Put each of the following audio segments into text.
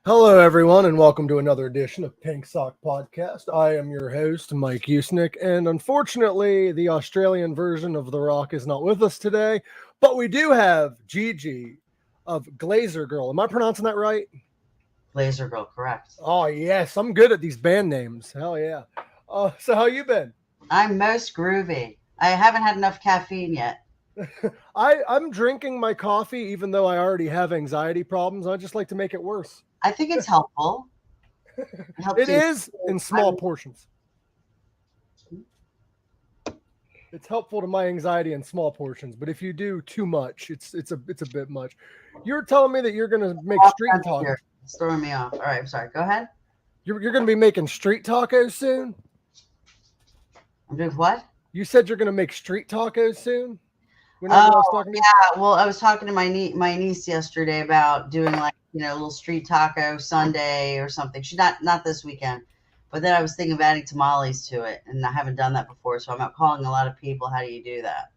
Hello, everyone, and welcome to another edition of Pink Sock Podcast. I am your host, Mike Usenick, and unfortunately, the Australian version of The Rock is not with us today, but we do have Gigi of Glazergirl. Am I pronouncing that right? Glazergirl, correct. Oh, yes, I'm good at these band names. Hell yeah. So how you been? I'm most groovy. I haven't had enough caffeine yet. I'm drinking my coffee, even though I already have anxiety problems. I just like to make it worse. I think it's helpful. It is in small portions. It's helpful to my anxiety in small portions, but if you do too much, it's a bit much. You're telling me that you're gonna make street tacos. It's throwing me off. All right, I'm sorry. Go ahead. You're gonna be making street tacos soon. I'm doing what? You said you're gonna make street tacos soon. Oh, yeah. Well, I was talking to my niece yesterday about doing a little street taco Sunday or something. She's not this weekend, but then I was thinking of adding tamales to it, and I haven't done that before, so I'm out calling a lot of people. How do you do that?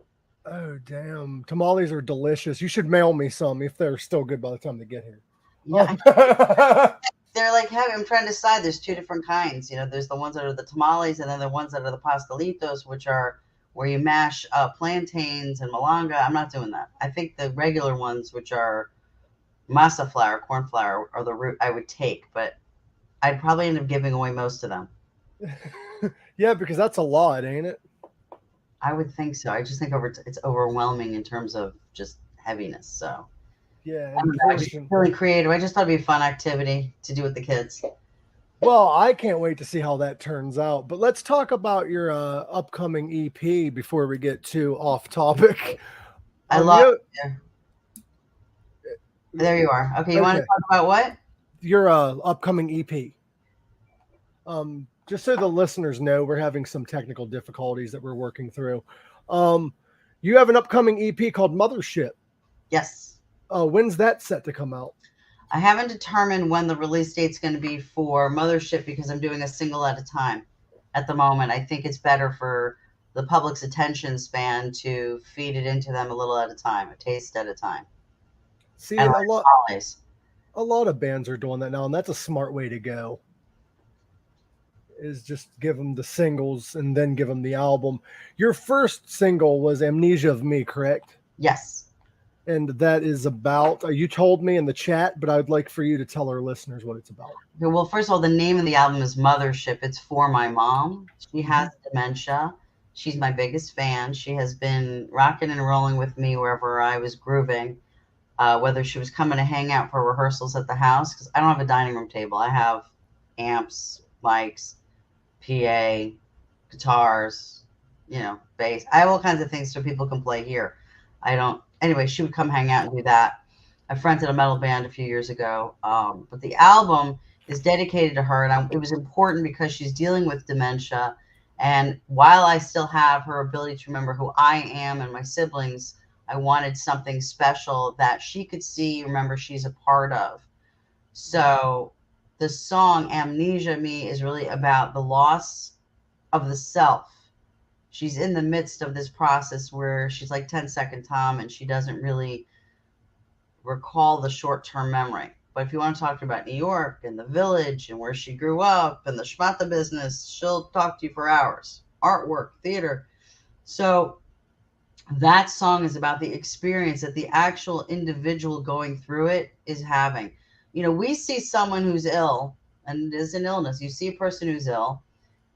Oh, damn. Tamales are delicious. You should mail me some if they're still good by the time they get here. Yeah. They're like heavy. I'm trying to decide. There's two different kinds. There's the ones that are the tamales, and then the ones that are the pastelitos, which are where you mash plantains and malanga. I'm not doing that. I think the regular ones, which are masa flour, corn flour, are the root I would take, but I'd probably end up giving away most of them. Yeah, because that's a lot, ain't it? I would think so. I just think it's overwhelming in terms of just heaviness. So yeah, I'm just really creative. I just thought it'd be a fun activity to do with the kids. Well, I can't wait to see how that turns out. But let's talk about your upcoming EP before we get too off topic. I love it. There you are. Okay, you want to talk about what? Your upcoming EP. Just so the listeners know, we're having some technical difficulties that we're working through. You have an upcoming EP called Mothership. Yes. When's that set to come out? I haven't determined when the release date's going to be for Mothership because I'm doing a single at a time at the moment. I think it's better for the public's attention span to feed it into them a little at a time, a taste at a time. See, a lot of bands are doing that now, and that's a smart way to go. Is just give them the singles and then give them the album. Your first single was Amnesia of Me, correct? Yes. And that is about, you told me in the chat, but I'd like for you to tell our listeners what it's about. Okay, well, first of all, the name of the album is Mothership. It's for my mom. She has dementia. She's my biggest fan. She has been rocking and rolling with me wherever I was grooving, whether she was coming to hang out for rehearsals at the house, because I don't have a dining room table. I have amps, mics, PA, guitars, bass. I have all kinds of things so people can play here. Anyway, she would come hang out and do that. I fronted a metal band a few years ago. But the album is dedicated to her. And it was important because she's dealing with dementia. And while I still have her ability to remember who I am and my siblings, I wanted something special that she could remember she's a part of. So the song Amnesia Me is really about the loss of the self. She's in the midst of this process where she's like 10-second Tom and she doesn't really recall the short-term memory. But if you want to talk about New York and the village and where she grew up and the schmata business, she'll talk to you for hours. Artwork, theater. So that song is about the experience that the actual individual going through it is having. We see someone who's ill, and it is an illness. You see a person who's ill,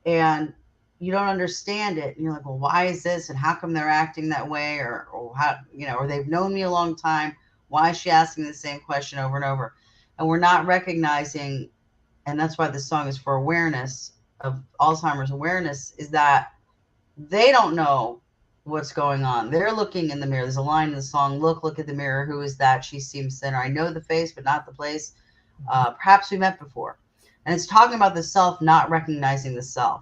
and you don't understand it. And you're like, well, why is this? And how come they're acting that way? Or how, or they've known me a long time. Why is she asking the same question over and over? And we're not recognizing, and that's why this song is for awareness of Alzheimer's awareness, is that they don't know what's going on. They're looking in the mirror. There's a line in the song, look at the mirror. Who is that? She seems thinner. I know the face, but not the place. Perhaps we met before. And it's talking about the self not recognizing the self.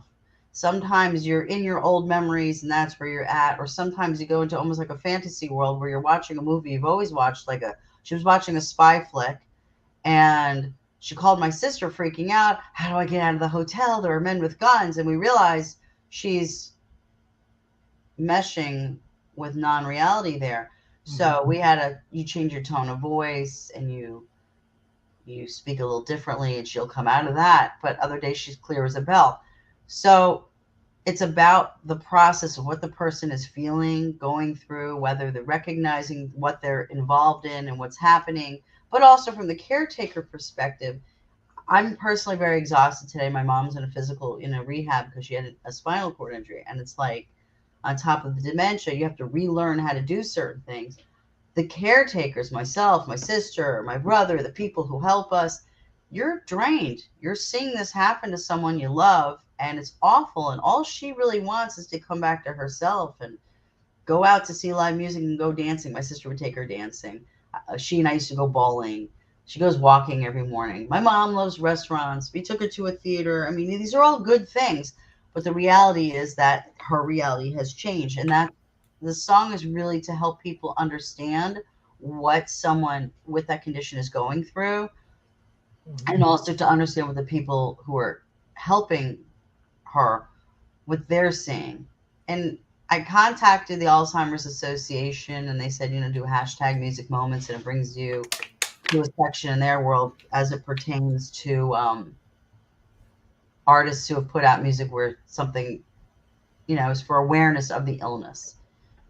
Sometimes you're in your old memories and that's where you're at. Or sometimes you go into almost like a fantasy world where you're watching a movie you've always watched. She was watching a spy flick and she called my sister freaking out. How do I get out of the hotel? There are men with guns. And we realize she's meshing with non-reality there. So we had you change your tone of voice and you you speak a little differently and she'll come out of that. But other days she's clear as a bell. So it's about the process of what the person is feeling, going through, whether they're recognizing what they're involved in and what's happening, but also from the caretaker perspective. I'm personally very exhausted today. My mom's in a rehab because she had a spinal cord injury. And it's like, on top of the dementia, you have to relearn how to do certain things. The caretakers, myself, my sister, my brother, the people who help us, you're drained. You're seeing this happen to someone you love, and it's awful. And all she really wants is to come back to herself and go out to see live music and go dancing. My sister would take her dancing. She and I used to go bowling. She goes walking every morning. My mom loves restaurants. We took her to a theater. I mean, these are all good things. But the reality is that her reality has changed. And that the song is really to help people understand what someone with that condition is going through. And also to understand what the people who are helping her, what they're seeing. And I contacted the Alzheimer's Association, and they said, do hashtag music moments, and it brings you to a section in their world as it pertains to artists who have put out music where something, is for awareness of the illness.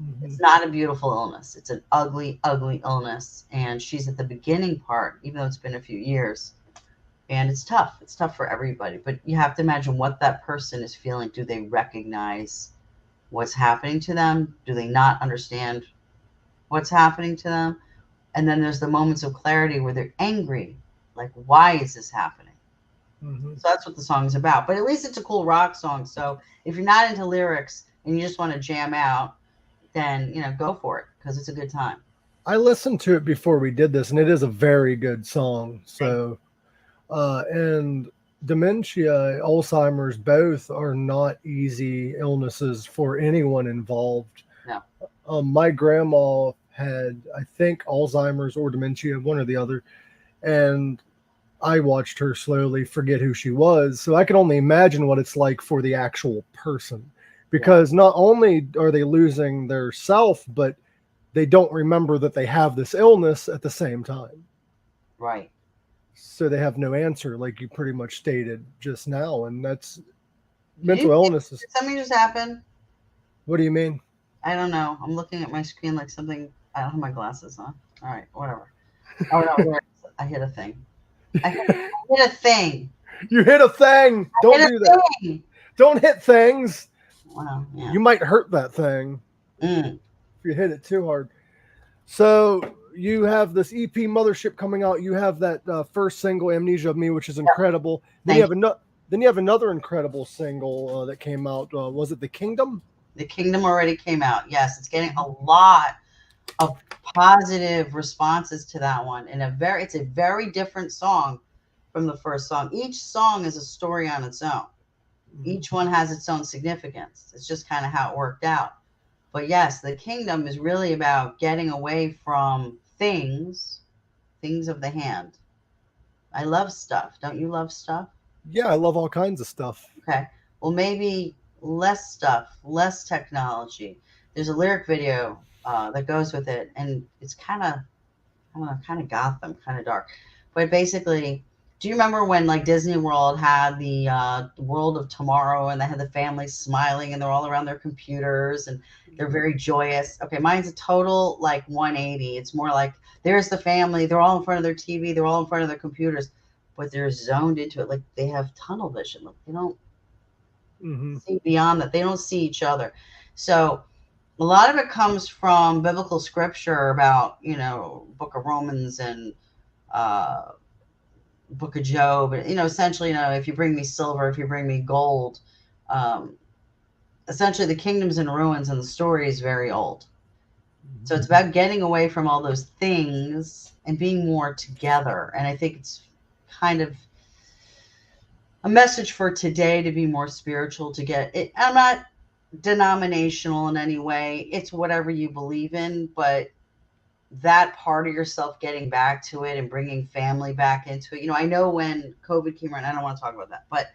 Mm-hmm. It's not a beautiful illness. It's an ugly, ugly illness. And she's at the beginning part, even though it's been a few years. And it's tough. It's tough for everybody. But you have to imagine what that person is feeling. Do they recognize what's happening to them? Do they not understand what's happening to them? And then there's the moments of clarity where they're angry. Like, why is this happening? Mm-hmm. So that's what the song's about. But at least it's a cool rock song. So if you're not into lyrics and you just want to jam out, then, go for it, because it's a good time. I listened to it before we did this, and it is a very good song. So, and dementia, Alzheimer's, both are not easy illnesses for anyone involved. No. My grandma had, I think, Alzheimer's or dementia, one or the other. And I watched her slowly forget who she was. So I can only imagine what it's like for the actual person, because not only are they losing their self, but they don't remember that they have this illness at the same time. Right. So they have no answer, like you pretty much stated just now. And that's mental illness. Did something just happen? What do you mean? I don't know. I'm looking at my screen like something. I don't have my glasses on. All right, whatever. Oh, no, I hit a thing. I hit a thing. You hit a thing. Don't do that. Thing. Don't hit things. Wow. Yeah. You might hurt that thing if you hit it too hard. So you have this EP Mothership coming out. You have that first single, Amnesia of Me, which is incredible. Then you have another incredible single that came out. Was it The Kingdom? The Kingdom already came out. Yes, it's getting a lot of positive responses to that one. And it's a very different song from the first song. Each song is a story on its own. Each one has its own significance. It's just kind of how it worked out. But yes, The Kingdom is really about getting away from things of the hand. I love stuff. Don't you love stuff? Yeah, I love all kinds of stuff. Okay. Well, maybe less stuff, less technology. There's a lyric video that goes with it, and it's kind of, I don't know, kind of Gotham, kind of dark. But basically, do you remember when like Disney World had the World of Tomorrow, and they had the families smiling, and they're all around their computers, and they're very joyous? Okay, mine's a total like 180. It's more like there's the family, they're all in front of their TV, they're all in front of their computers, but they're zoned into it. Like they have tunnel vision. Like they don't see beyond that. They don't see each other. So a lot of it comes from biblical scripture about, Book of Romans and Book of Job. Essentially, if you bring me silver, if you bring me gold, essentially the kingdom's in ruins and the story is very old. So it's about getting away from all those things and being more together. And I think it's kind of a message for today to be more spiritual, to get it. I'm not denominational in any way. It's whatever you believe in, but that part of yourself, getting back to it and bringing family back into it. I know when COVID came around, I don't want to talk about that, but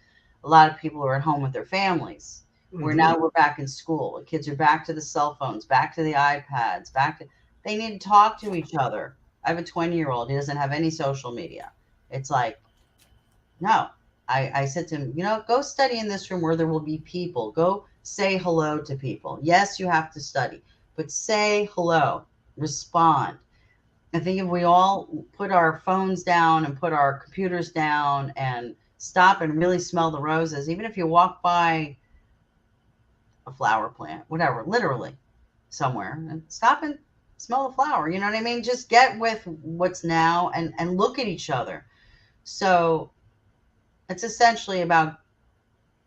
a lot of people are at home with their families. Where now we're back in school. The kids are back to the cell phones, back to the iPads, they need to talk to each other. I have a 20-year-old. He doesn't have any social media. It's like, no. I said to him, go study in this room where there will be people. Go say hello to people. Yes, you have to study, but say hello, respond. I think if we all put our phones down and put our computers down and stop and really smell the roses, even if you walk by a flower plant, whatever, literally somewhere, and stop and smell the flower. You know what I mean? Just get with what's now and look at each other. So it's essentially about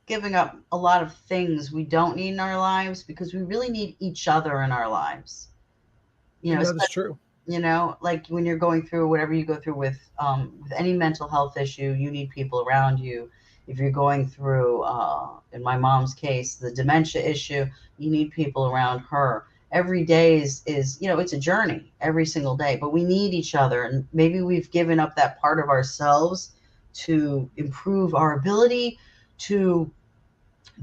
giving up a lot of things we don't need in our lives because we really need each other in our lives. That is true. Like when you're going through whatever you go through with any mental health issue, you need people around you. If you're going through, in my mom's case, the dementia issue, you need people around her. Every day is it's a journey every single day, but we need each other. And maybe we've given up that part of ourselves to improve our ability to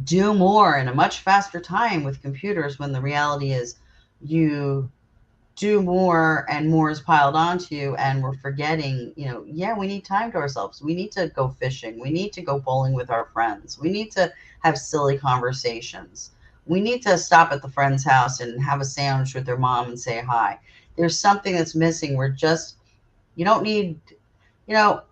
do more in a much faster time with computers, when the reality is you do more and more is piled onto you, and we're forgetting, we need time to ourselves. We need to go fishing. We need to go bowling with our friends. We need to have silly conversations. We need to stop at the friend's house and have a sandwich with their mom and say hi. There's something that's missing. You don't need,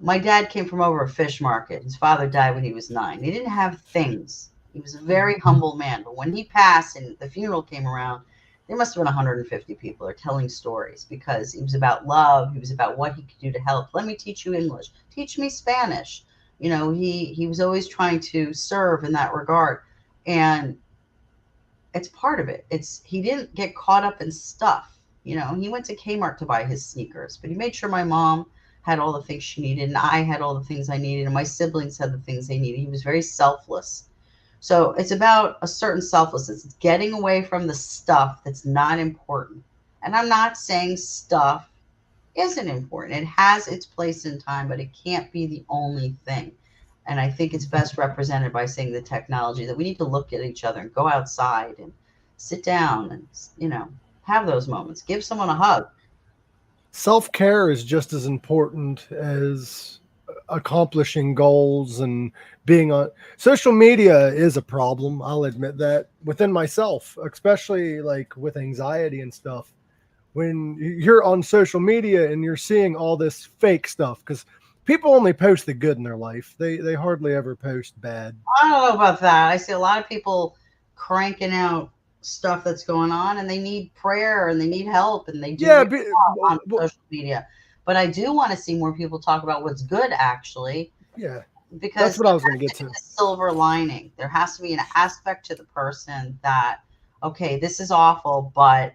my dad came from over a fish market. His father died when he was 9. He didn't have things. He was a very humble man. But when he passed and the funeral came around, there must have been 150 people are telling stories, because it was about love. He was about what he could do to help. Let me teach you English. Teach me Spanish. He was always trying to serve in that regard. And it's part of it. He didn't get caught up in stuff. He went to Kmart to buy his sneakers, but he made sure my mom had all the things she needed, and I had all the things I needed, and my siblings had the things they needed. He was very selfless. So it's about a certain selflessness. It's getting away from the stuff that's not important. And I'm not saying stuff isn't important. It has its place in time, but it can't be the only thing. And I think it's best represented by saying the technology, that we need to look at each other and go outside and sit down and, have those moments. Give someone a hug. Self-care is just as important as accomplishing goals and being on social media. Is a problem, I'll admit that, within myself, especially like with anxiety and stuff. When you're on social media and you're seeing all this fake stuff, because people only post the good in their life. They hardly ever post bad. I don't know about that. I see a lot of people cranking out stuff that's going on, and they need prayer and they need help, and they do on social media. But I do want to see more people talk about what's good, actually. Yeah, because that's what I was going to get to. A silver lining. There has to be an aspect to the person that, okay, this is awful, but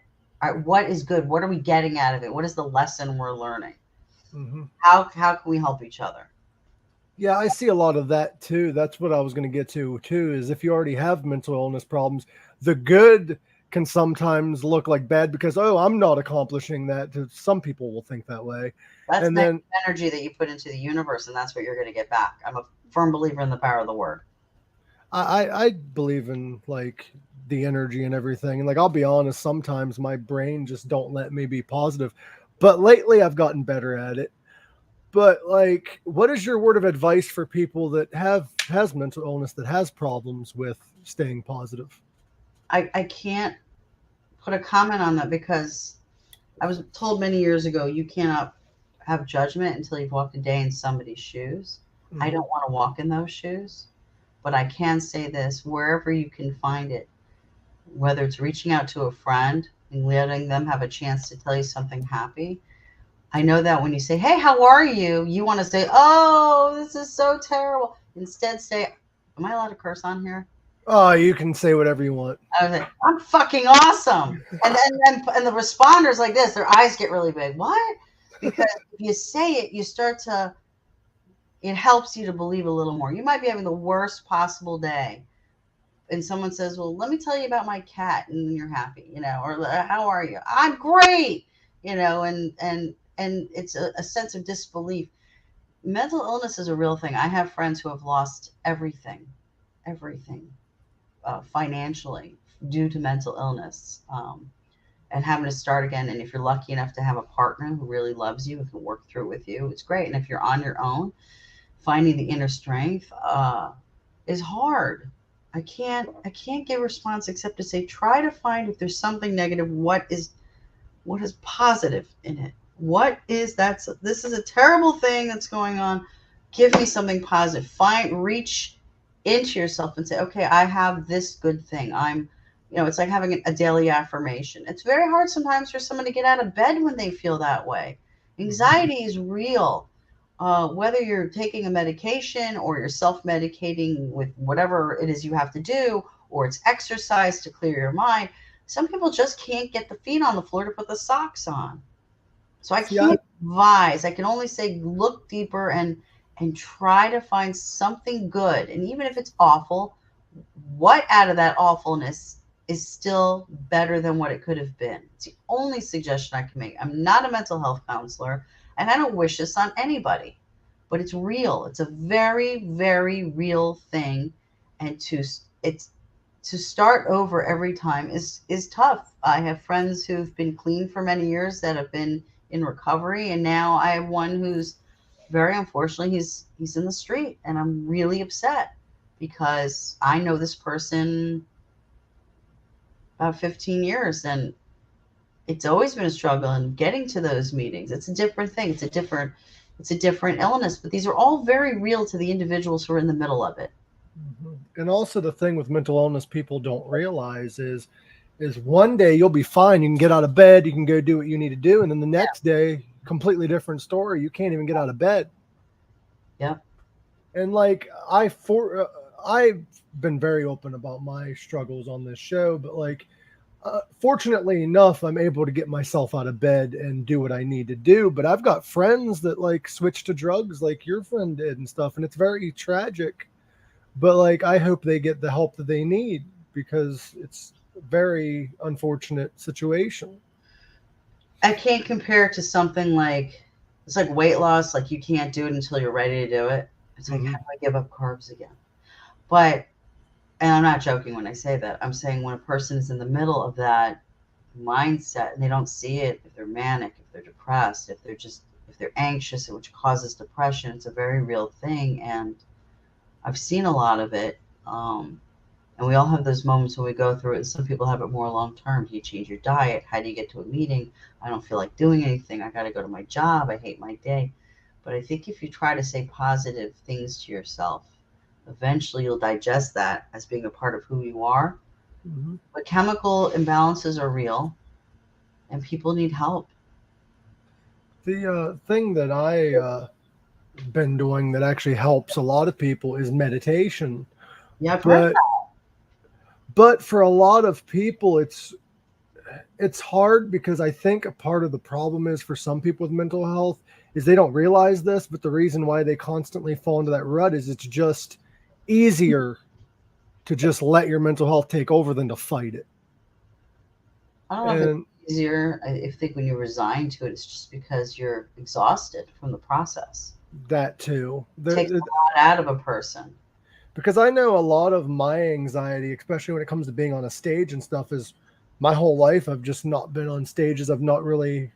what is good? What are we getting out of it? What is the lesson we're learning? Mm-hmm. How can we help each other? Yeah, I see a lot of that too. That's what I was going to get to too, is if you already have mental illness problems, the good can sometimes look like bad because, I'm not accomplishing that. Some people will think that way. That's the energy that you put into the universe, and that's what you're going to get back. I'm a firm believer in the power of the word. I believe in like the energy and everything. And like, I'll be honest, sometimes my brain just don't let me be positive. But lately I've gotten better at it. But like, what is your word of advice for people that has mental illness, that has problems with staying positive? I can't put a comment on that, because I was told many years ago, you cannot have judgment until you've walked a day in somebody's shoes. Mm-hmm. I don't want to walk in those shoes, but I can say this: wherever you can find it, whether it's reaching out to a friend and letting them have a chance to tell you something happy. I know that when you say, hey, how are you? You want to say, oh, this is so terrible. Instead say, am I allowed to curse on here? Oh, you can say whatever you want. I was like, I'm fucking awesome. And the responders like this, their eyes get really big. What? Because if you say it, it helps you to believe a little more. You might be having the worst possible day, and someone says, well, let me tell you about my cat, and you're happy, or how are you? I'm great, and it's a sense of disbelief. Mental illness is a real thing. I have friends who have lost everything, financially due to mental illness. and having to start again. And if you're lucky enough to have a partner who really loves you and can work through it with you, it's great. And if you're on your own, finding the inner strength is hard. I can't give a response except to say, try to find if there's something negative, what is positive in it. What is that? This is a terrible thing that's going on. Give me something positive. Reach into yourself and say, okay, I have this good thing. It's like having a daily affirmation. It's very hard sometimes for someone to get out of bed when they feel that way. Anxiety is real. Whether you're taking a medication or you're self-medicating with whatever it is you have to do, or it's exercise to clear your mind, some people just can't get the feet on the floor to put the socks on. So I can't advise. I can only say look deeper and try to find something good. And even if it's awful, what out of that awfulness is still better than what it could have been? It's the only suggestion I can make. I'm not a mental health counselor, and I don't wish this on anybody, but it's real. It's a very, very real thing. And to start over every time is tough. I have friends who've been clean for many years that have been in recovery, and now I have one who's very unfortunately he's in the street, and I'm really upset because I know this person about 15 years, and it's always been a struggle. And getting to those meetings, it's a different thing. It's a different illness, but these are all very real to the individuals who are in the middle of it. And also the thing with mental illness people don't realize is one day you'll be fine. You can get out of bed, you can go do what you need to do. And then the next day, completely different story. You can't even get out of bed. Yeah. And like, I've been very open about my struggles on this show, but like, fortunately enough, I'm able to get myself out of bed and do what I need to do. But I've got friends that like switch to drugs like your friend did and stuff. And it's very tragic. But like, I hope they get the help that they need, because it's a very unfortunate situation. I can't compare it to something like, it's like weight loss. Like, you can't do it until you're ready to do it. It's like, how do I give up carbs again? But, and I'm not joking when I say that. I'm saying when a person is in the middle of that mindset and they don't see it, if they're manic, if they're depressed, if they're anxious, which causes depression, it's a very real thing. And I've seen a lot of it. And we all have those moments when we go through it. And some people have it more long term. Do you change your diet? How do you get to a meeting? I don't feel like doing anything. I got to go to my job. I hate my day. But I think if you try to say positive things to yourself, eventually you'll digest that as being a part of who you are. Mm-hmm. But chemical imbalances are real, and people need help. The thing that I been doing that actually helps a lot of people is meditation. Yeah, I've heard that. But for a lot of people, it's hard, because I think a part of the problem is, for some people with mental health, is they don't realize this, but the reason why they constantly fall into that rut is it's just easier to just let your mental health take over than to fight it. I don't know if it's easier. I think when you resign to it, it's just because you're exhausted from the process. That too. It takes a lot out of a person. Because I know a lot of my anxiety, especially when it comes to being on a stage and stuff, is my whole life I've just not been on stages. I've not really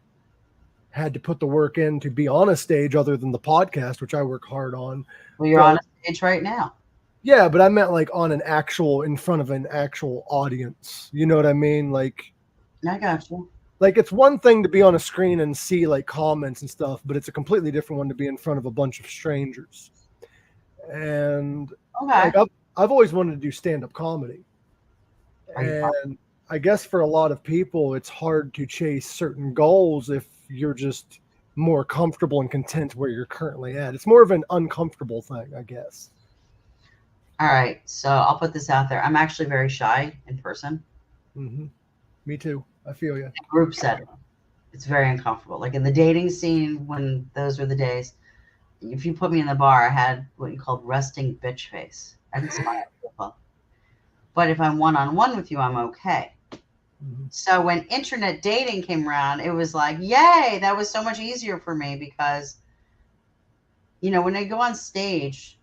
had to put the work in to be on a stage, other than the podcast, which I work hard on. Well, you're on a stage right now. Yeah, but I meant like in front of an actual audience. You know what I mean? Like, I got you. Like, it's one thing to be on a screen and see like comments and stuff, but it's a completely different one to be in front of a bunch of strangers. And like, I've always wanted to do stand-up comedy. And I guess for a lot of people, it's hard to chase certain goals if you're just more comfortable and content where you're currently at. It's more of an uncomfortable thing, I guess. All right. So I'll put this out there. I'm actually very shy in person. Mm-hmm. Me too. I feel you. In group setting, it's very uncomfortable. Like in the dating scene, when those were the days, if you put me in the bar, I had what you called resting bitch face. I didn't smile at people. But if I'm one-on-one with you, I'm okay. Mm-hmm. So when internet dating came around, it was like, yay, that was so much easier for me, because, you know, when I go on stage,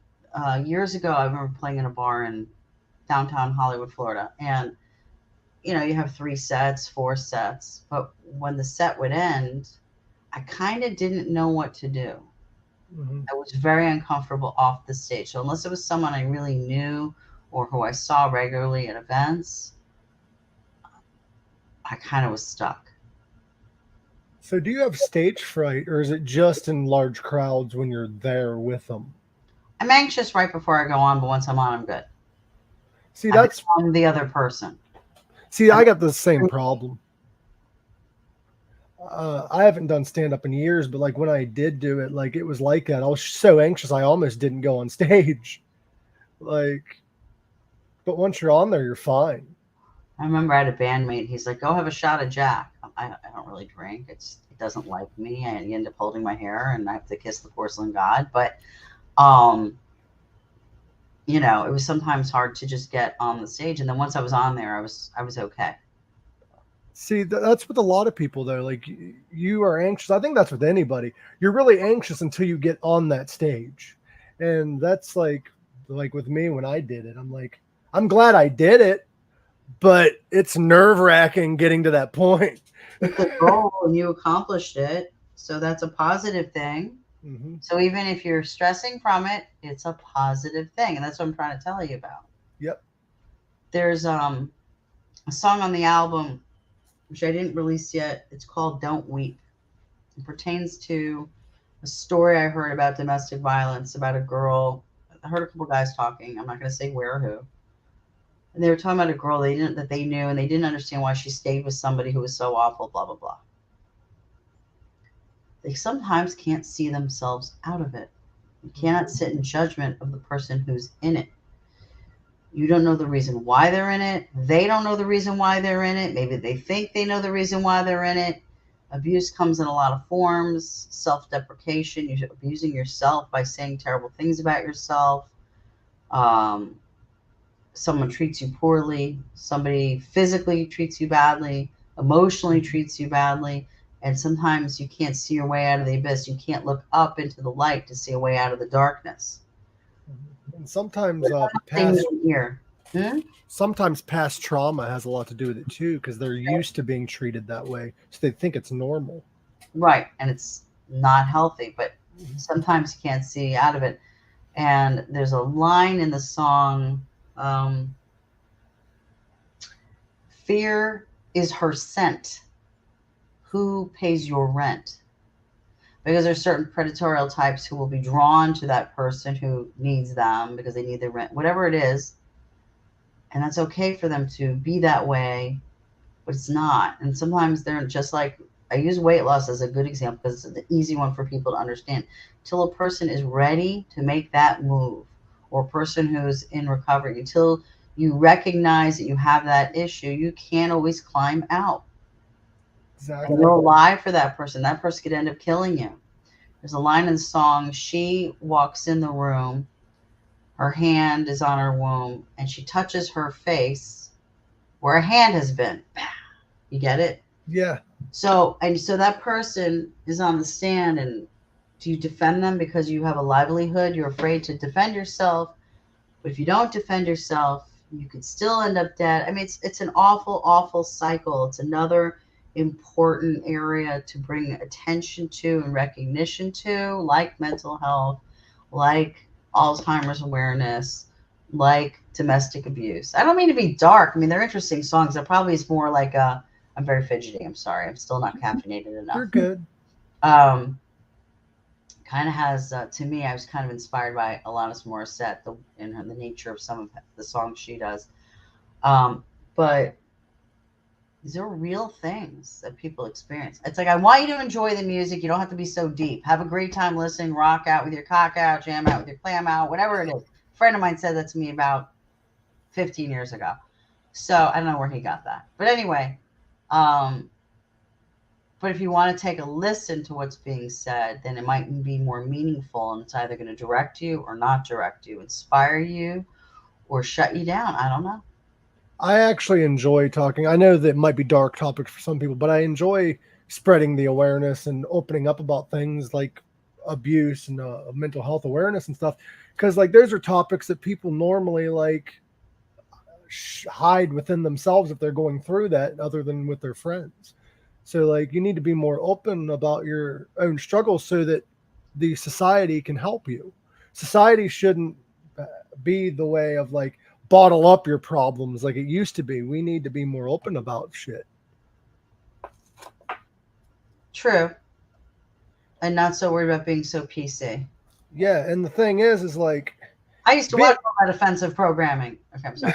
years ago, I remember playing in a bar in downtown Hollywood, Florida, and you have 3 sets, 4 sets. But when the set would end, I kind of didn't know what to do. Mm-hmm. I was very uncomfortable off the stage. So unless it was someone I really knew or who I saw regularly at events, I kind of was stuck. So do you have stage fright, or is it just in large crowds when you're there with them? I'm anxious right before I go on, but once I'm on, I'm good. See, that's I'm the other person. See, I got the same problem. I haven't done stand-up in years, but like when I did do it, like it was like that. I was so anxious, I almost didn't go on stage. Like, but once you're on there, you're fine. I remember I had a bandmate. He's like, "Go have a shot of Jack." I don't really drink. It doesn't like me, and he ended up holding my hair, and I have to kiss the porcelain god. But, it was sometimes hard to just get on the stage. And then once I was on there, I was okay. See, that's with a lot of people though. Like you are anxious. I think that's with anybody. You're really anxious until you get on that stage, and that's like with me when I did it. I'm like, I'm glad I did it, but it's nerve-wracking getting to that point. It's a goal and you accomplished it, so that's a positive thing. Mm-hmm. So even if you're stressing from it, it's a positive thing, and that's what I'm trying to tell you about. Yep. There's a song on the album which I didn't release yet. It's called "Don't Weep." It pertains to a story I heard about domestic violence, about a girl. I heard a couple guys talking. I'm not going to say where or who. And they were talking about a girl that they knew, and they didn't understand why she stayed with somebody who was so awful, blah, blah, blah. They sometimes can't see themselves out of it. You cannot sit in judgment of the person who's in it. You don't know the reason why they're in it. They don't know the reason why they're in it. Maybe they think they know the reason why they're in it. Abuse comes in a lot of forms. Self-deprecation. You're abusing yourself by saying terrible things about yourself. Someone treats you poorly. Somebody physically treats you badly. Emotionally treats you badly. And sometimes you can't see your way out of the abyss. You can't look up into the light to see a way out of the darkness. And sometimes past trauma has a lot to do with it too, because they're used to being treated that way, so they think it's normal. Right, and it's not healthy, but sometimes you can't see out of it. And there's a line in the song, "Fear is her scent. Who pays your rent?" Because there's certain predatorial types who will be drawn to that person who needs them because they need their rent, whatever it is. And that's okay for them to be that way, but it's not. And sometimes they're just like, I use weight loss as a good example because it's the easy one for people to understand. Till a person is ready to make that move, or a person who's in recovery, until you recognize that you have that issue, you can't always climb out. Exactly. And you'll lie for that person. That person could end up killing you. There's a line in the song, she walks in the room, her hand is on her womb, and she touches her face where a hand has been. You get it? Yeah. So that person is on the stand, and do you defend them because you have a livelihood? You're afraid to defend yourself. But if you don't defend yourself, you could still end up dead. I mean, it's an awful, awful cycle. It's another important area to bring attention to and recognition to, like mental health, like Alzheimer's awareness, like domestic abuse. I don't mean to be dark. I mean, they're interesting songs. It probably is more like I'm very fidgety. I'm sorry. I'm still not caffeinated enough. You're good. Kind of has, to me, I was kind of inspired by Alanis Morissette in the nature of some of the songs she does. But these are real things that people experience. It's like, I want you to enjoy the music. You don't have to be so deep. Have a great time listening. Rock out with your cock out, jam out with your clam out, whatever it is. A friend of mine said that to me about 15 years ago. So I don't know where he got that. But anyway, but if you want to take a listen to what's being said, then it might be more meaningful, and it's either going to direct you or not direct you, inspire you or shut you down. I don't know. I actually enjoy talking. I know that it might be dark topics for some people, but I enjoy spreading the awareness and opening up about things like abuse and mental health awareness and stuff. Because like those are topics that people normally like hide within themselves if they're going through that, other than with their friends. So like you need to be more open about your own struggles so that the society can help you. Society shouldn't be the way of like bottle up your problems like it used to be. We need to be more open about shit. True. And not so worried about being so PC. Yeah, and the thing is like I used to watch all that offensive programming. Okay, I'm sorry.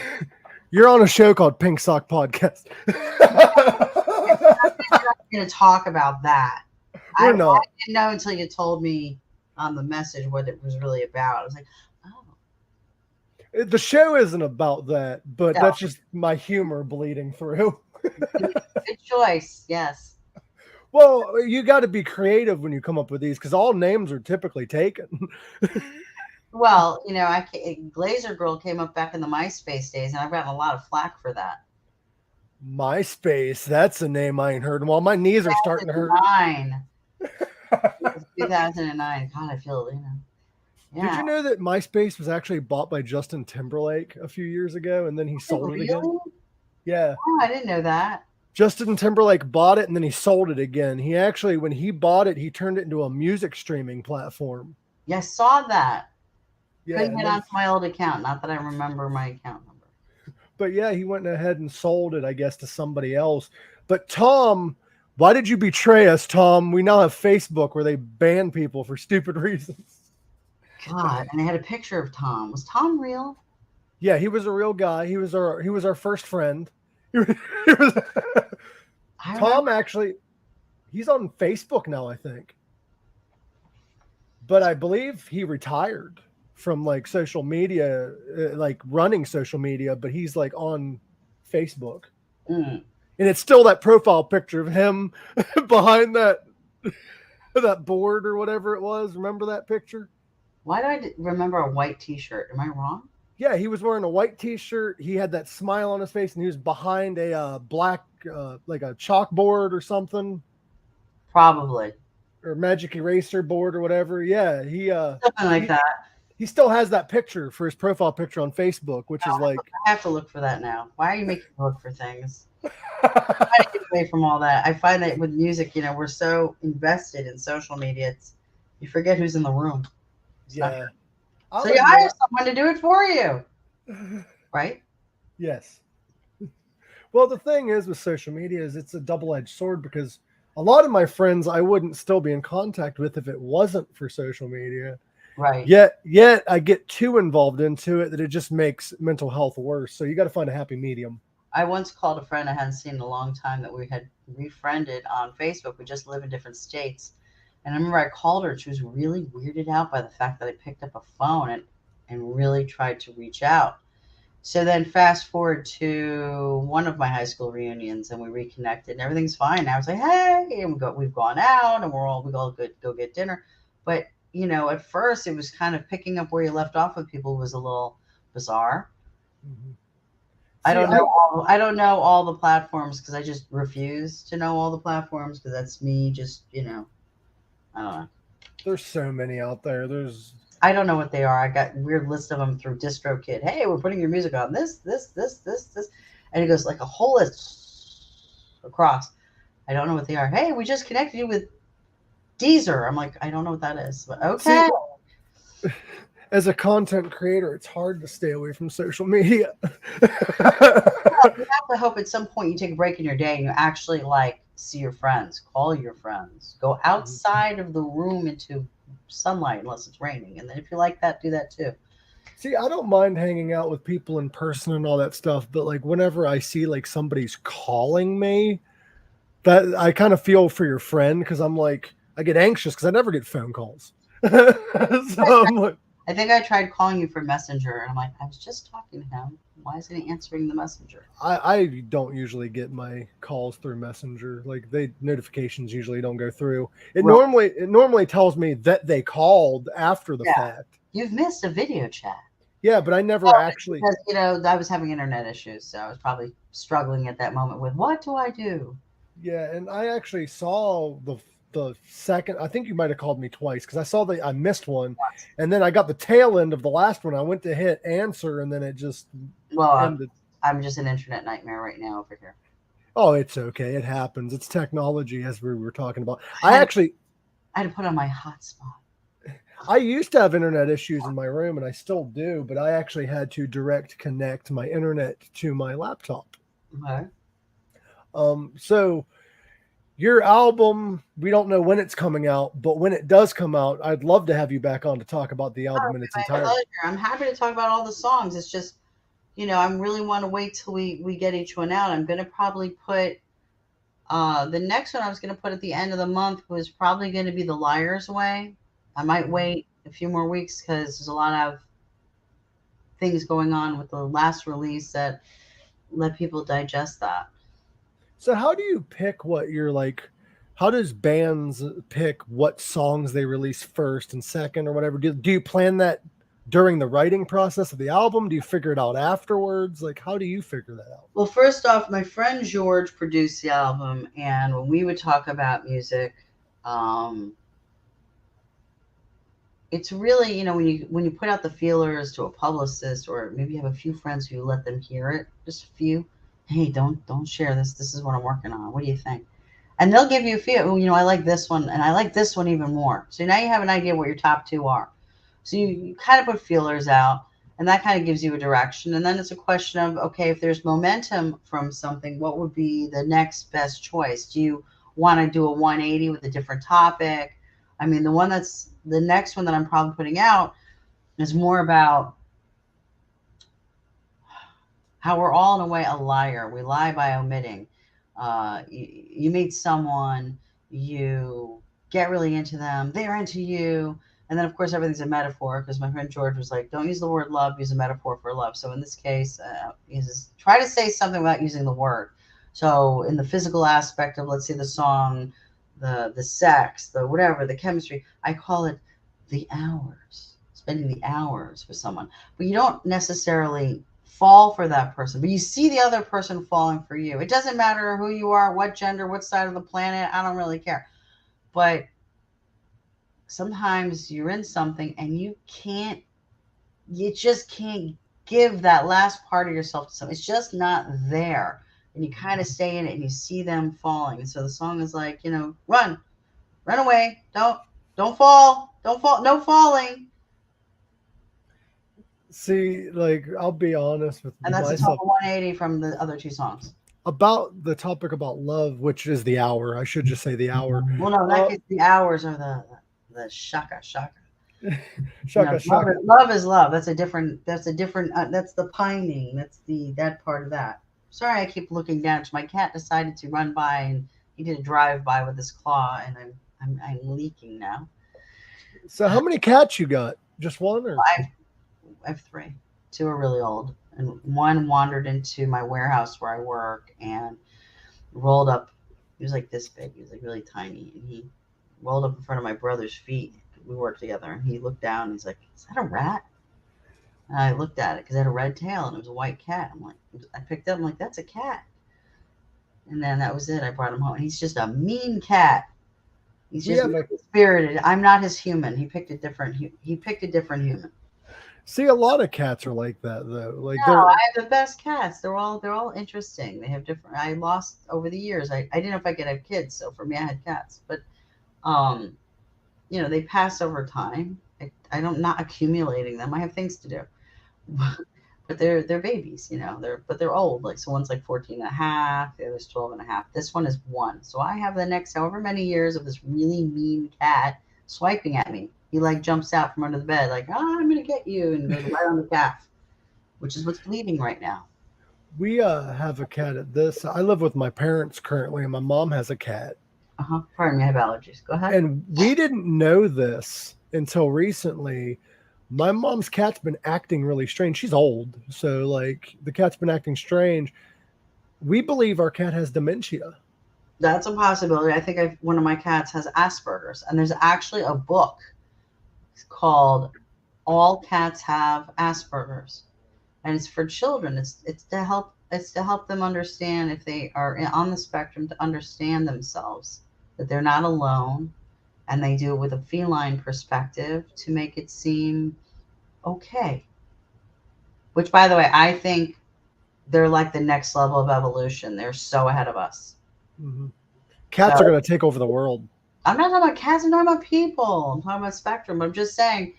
You're on a show called Pink Sock Podcast. I'm not going to talk about that. We're not. I didn't know until you told me on the message what it was really about. I was like, oh. The show isn't about that, but No. that's just my humor bleeding through. Good choice. Yes. Well, you got to be creative when you come up with these because all names are typically taken. Well, you know, Glazergirl came up back in the MySpace days, and I've gotten a lot of flack for that. MySpace, that's a name I ain't heard. Well, my knees are starting to hurt. 2009. God, I feel, you know. Yeah. Did you know that MySpace was actually bought by Justin Timberlake a few years ago, and then he sold it again? Yeah. Oh, I didn't know that. Justin Timberlake bought it, and then he sold it again. He actually, when he bought it, he turned it into a music streaming platform. Yeah, I saw that. Yeah, couldn't get onto my old account. Not that I remember my account number. But yeah, he went ahead and sold it, I guess, to somebody else. But Tom, why did you betray us, Tom? We now have Facebook where they ban people for stupid reasons. God, and they had a picture of Tom. Was Tom real? Yeah, he was a real guy. He was our first friend. Tom actually, he's on Facebook now, I think. But I believe he retired from like social media, like running social media, but he's like on Facebook. And it's still that profile picture of him behind that board or whatever it was. Remember that picture? Why do I remember a white t-shirt? Am I wrong? Yeah, he was wearing a white t-shirt. He had that smile on his face, and he was behind a black, like a chalkboard or something. Probably. Or magic eraser board or whatever. Yeah, something like that. He still has that picture for his profile picture on Facebook, which is like... I have to look for that now. Why are you making me look for things? I try to get away from all that. I find that with music, you know, we're so invested in social media, you forget who's in the room. Yeah. So you hire someone to do it for you. Right? Yes. Well, the thing is with social media is it's a double-edged sword because a lot of my friends I wouldn't still be in contact with if it wasn't for social media. Right. Yet I get too involved into it that it just makes mental health worse. So you got to find a happy medium. I once called a friend I hadn't seen in a long time that we had refriended on Facebook. We just live in different states. And I remember I called her and she was really weirded out by the fact that I picked up a phone and really tried to reach out. So then fast forward to one of my high school reunions and we reconnected and everything's fine. Now I was like, hey, and we've gone out and we all good, go get dinner. But, you know, at first it was kind of picking up where you left off with people was a little bizarre. Mm-hmm. I don't know all the platforms because I just refuse to know all the platforms because that's me just, you know, I don't know. There's so many out there. I don't know what they are. I got a weird list of them through DistroKid. Hey, we're putting your music on this. And it goes like a whole list across. I don't know what they are. Hey, we just connected you with Deezer. I'm like, I don't know what that is. But okay. See, as a content creator, it's hard to stay away from social media. You have to hope at some point you take a break in your day and you actually like see your friends, call your friends, go outside of the room into sunlight unless it's raining. And then if you like that, do that too. See, I don't mind hanging out with people in person and all that stuff, but like whenever I see like somebody's calling me, that I kind of feel for your friend because I'm like, I get anxious because I never get phone calls. So I'm like, I think I tried calling you for Messenger and I'm like, I was just talking to him. Why isn't he answering the Messenger? I don't usually get my calls through Messenger. Like notifications usually don't go through. It normally tells me that they called after the fact. You've missed a video chat. Yeah, but I never actually. Because, you know, I was having internet issues, so I was probably struggling at that moment with what do I do? Yeah, and I actually saw the second. I think you might have called me twice because I saw that I missed one, and then I got the tail end of the last one. I went to hit answer, and then it just ended. I'm just an internet nightmare right now over here. Oh, it's okay. It happens. It's technology, as we were talking about. I I had to put on my hotspot. I used to have internet issues in my room, and I still do, but I actually had to direct connect my internet to my laptop. Okay. So your album, we don't know when it's coming out, but when it does come out, I'd love to have you back on to talk about the album in its My entirety. pleasure. I'm happy to talk about all the songs. It's just, I really want to wait till we get each one out. I'm going to probably put the next one I was going to put at the end of the month was probably going to be The Liar's Way. I might wait a few more weeks because there's a lot of things going on with the last release that let people digest that. So how do you pick what you're like? How does bands pick what songs they release first and second or whatever? Do you plan that during the writing process of the album? Do you figure it out afterwards? Like, how do you figure that out? Well, first off, my friend George produced the album, and when we would talk about music, it's really, when you put out the feelers to a publicist, or maybe you have a few friends who let them hear it, just a few. Hey, don't share this. This is what I'm working on. What do you think? And they'll give you a feel. I like this one, and I like this one even more. So now you have an idea what your top two are. So you kind of put feelers out, and that kind of gives you a direction. And then it's a question of, okay, if there's momentum from something, what would be the next best choice? Do you want to do a 180 with a different topic? I mean, the next one that I'm probably putting out is more about how we're all in a way a liar. We lie by omitting. You meet someone, you get really into them, they're into you. And then, of course, everything's a metaphor because my friend George was like, don't use the word love, use a metaphor for love. So in this case, try to say something without using the word. So in the physical aspect of, let's say, the song, the sex, the whatever, the chemistry, I call it the hours, spending the hours with someone. But you don't necessarily fall for that person, but you see the other person falling for you. It doesn't matter who you are, what gender, what side of the planet, I don't really care. But sometimes you're in something and you just can't give that last part of yourself to someone. It's just not there. And you kind of stay in it and you see them falling. And so the song is like, run away. Don't fall. No falling. See, like, I'll be honest with And that's a myself total 180 from the other two songs. about the topic about love, which is the hour. I should just say the hour. Well, no, that gets the hours are the shaka. Shaka. Love is love. That's a different, that's the pining. That's that part of that. Sorry, I keep looking down. My cat decided to run by and he did a drive by with his claw, and I'm leaking now. So how many cats you got? Just one or? I have three. Two are really old, and one wandered into my warehouse where I work and rolled up. He was like this big. He was like really tiny, and he rolled up in front of my brother's feet. We worked together, and he looked down. And he's like, "Is that a rat?" And I looked at it because it had a red tail and it was a white cat. I'm like, I picked it up. I'm like, that's a cat. And then that was it. I brought him home. And he's just a mean cat. He's just spirited. I'm not his human. He picked a different human. See, a lot of cats are like that, though. Like, no, I have the best cats. They're all interesting. They have different. I lost over the years. I didn't know if I could have kids, so for me, I had cats. But, they pass over time. I'm not accumulating them. I have things to do. But they're babies, they're old. Like, so one's like 14 and a half, the other's 12 and a half. This one is 1. So I have the next however many years of this really mean cat swiping at me. He like jumps out from under the bed, like, I'm gonna get you, and goes right on the calf, which is what's bleeding right now. We have a cat at this. I live with my parents currently, and my mom has a cat. Pardon me, I have allergies. Go ahead. And we didn't know this until recently. My mom's cat's been acting really strange. She's old, so like the cat's been acting strange. We believe our cat has dementia. That's a possibility. I think one of my cats has Asperger's, and there's actually a book called "All Cats Have Asperger's," and it's for children. It's to help them understand if they are on the spectrum, to understand themselves, that they're not alone. And they do it with a feline perspective to make it seem okay. Which, by the way, I think they're like the next level of evolution. They're so ahead of us. Mm-hmm. Cats are going to take over the world. I'm not talking about cats. I'm talking about people. I'm talking about spectrum. I'm just saying,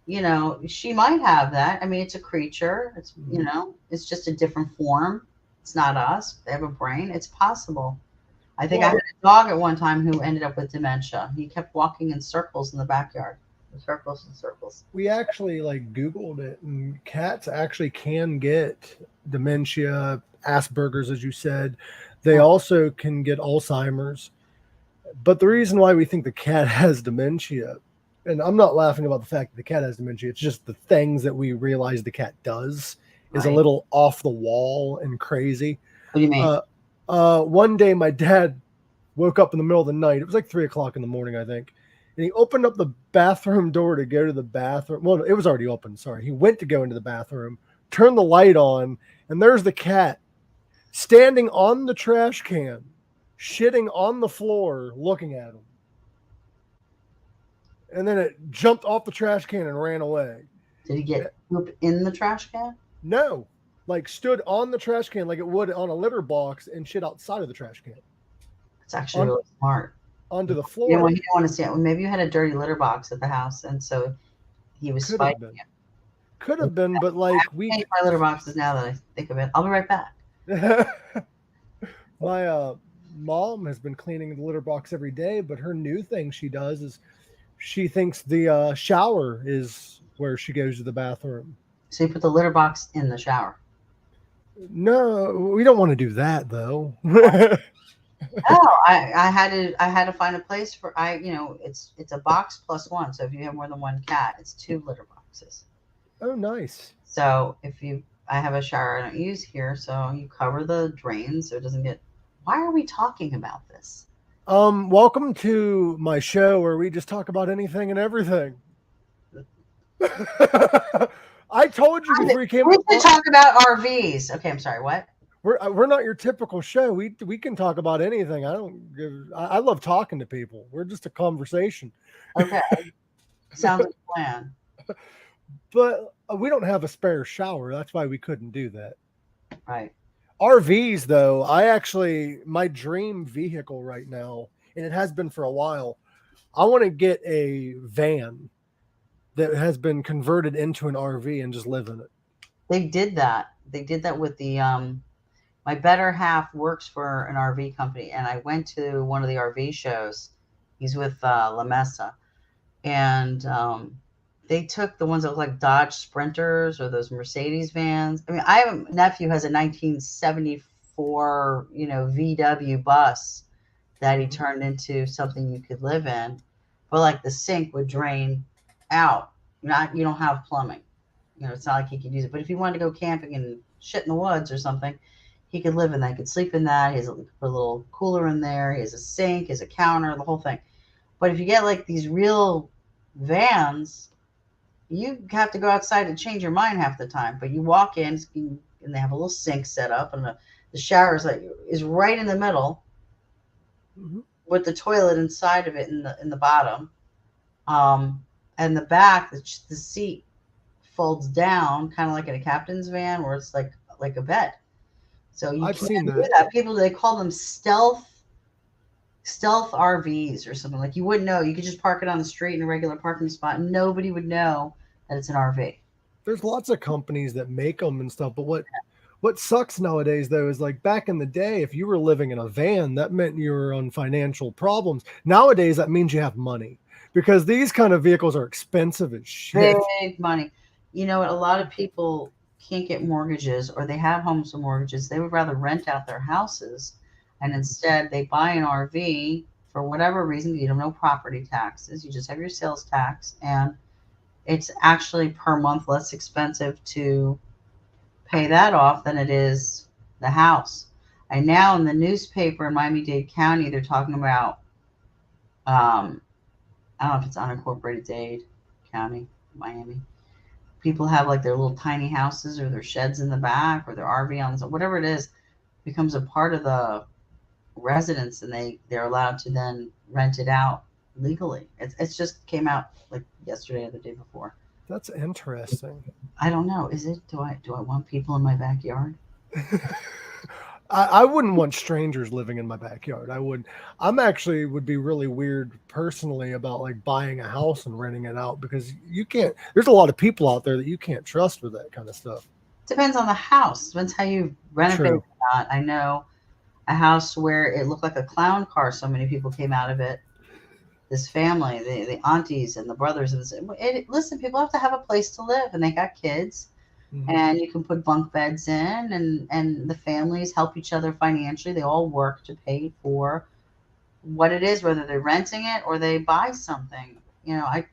you know, she might have that. I mean, it's a creature. It's, you know, it's just a different form. It's not us. They have a brain. It's possible. I think I had a dog at one time who ended up with dementia. He kept walking in circles in the backyard. Circles and circles. We actually like Googled it, and cats actually can get dementia, Asperger's, as you said. They also can get Alzheimer's. But the reason why we think the cat has dementia, and I'm not laughing about the fact that the cat has dementia, it's just the things that we realize the cat does is a little off the wall and crazy. What do you mean? One day my dad woke up in the middle of the night. It was like 3:00 in the morning, I think. And he opened up the bathroom door to go to the bathroom. Well, it was already open. Sorry. He went to go into the bathroom, turned the light on, and there's the cat standing on the trash can, shitting on the floor, looking at him. And then it jumped off the trash can and ran away. Did he get poop in the trash can? No. Like stood on the trash can like it would on a litter box and shit outside of the trash can. It's actually really smart. Onto the floor. Yeah, well, he didn't want to see it. Well, maybe you had a dirty litter box at the house, and so he was spiking it. Could have been, but like I hate my litter boxes now that I think of it. I'll be right back. My mom has been cleaning the litter box every day, but her new thing she does is she thinks the shower is where she goes to the bathroom. So you put the litter box in the shower? No, we don't want to do that though. No, I had to find a place for it's a box plus one. So if you have more than one cat, it's 2 litter boxes. Oh, nice. So I have a shower I don't use here, so you cover the drains so it doesn't get. Why are we talking about this? Welcome to my show where we just talk about anything and everything. I told you before you came. We can talk about RVs. Okay, I'm sorry. What? We're not your typical show. We can talk about anything. I love talking to people. We're just a conversation. Okay. Sounds like a plan. But we don't have a spare shower. That's why we couldn't do that. Right. RVs, though, my dream vehicle right now, and it has been for a while, I want to get a van that has been converted into an RV and just live in it. They did that. They did that with the my better half works for an RV company, and I went to one of the RV shows. He's with La Mesa, and they took the ones that look like Dodge Sprinters or those Mercedes vans. I mean, I have a nephew who has a 1974, VW bus that he turned into something you could live in, but like the sink would drain out. You don't have plumbing. It's not like he could use it. But if he wanted to go camping and shit in the woods or something, he could live in that. He could sleep in that. He has a little cooler in there. He has a sink, he has a counter, the whole thing. But if you get like these real vans, you have to go outside to change your mind half the time. But you walk in and they have a little sink set up, and the shower is right in the middle, with the toilet inside of it in the bottom, and the back the seat folds down, kind of like in a captain's van, where it's like a bed. So I've seen that. People, they call them stealth RVs or something. Like you wouldn't know. You could just park it on the street in a regular parking spot, and nobody would know that it's an RV. There's lots of companies that make them and stuff, but what sucks nowadays though is like back in the day, if you were living in a van, that meant you were on financial problems. Nowadays, that means you have money, because these kind of vehicles are expensive as shit. Big money. A lot of people can't get mortgages, or they have homes with mortgages. They would rather rent out their houses, and instead they buy an RV for whatever reason. You don't know property taxes. You just have your sales tax, and it's actually per month less expensive to pay that off than it is the house. And now in the newspaper in Miami-Dade County, they're talking about, I don't know if it's unincorporated Dade County, Miami. People have like their little tiny houses or their sheds in the back or their RV on, whatever it is, becomes a part of the residence, and they're allowed to then rent it out legally. It's just came out like yesterday or the day before. That's interesting. I don't know. Is it? Do I want people in my backyard? I wouldn't want strangers living in my backyard. I'm actually would be really weird personally about like buying a house and renting it out because you can't, there's a lot of people out there that you can't trust with that kind of stuff. Depends on the house. Depends how you renovate True. it. I know a house where it looked like a clown car. So many people came out of it. This family, the aunties and the brothers. Listen, people have to have a place to live, and they got kids. Mhm. And you can put bunk beds in, and the families help each other financially. They all work to pay for what it is, whether they're renting it or they buy something. I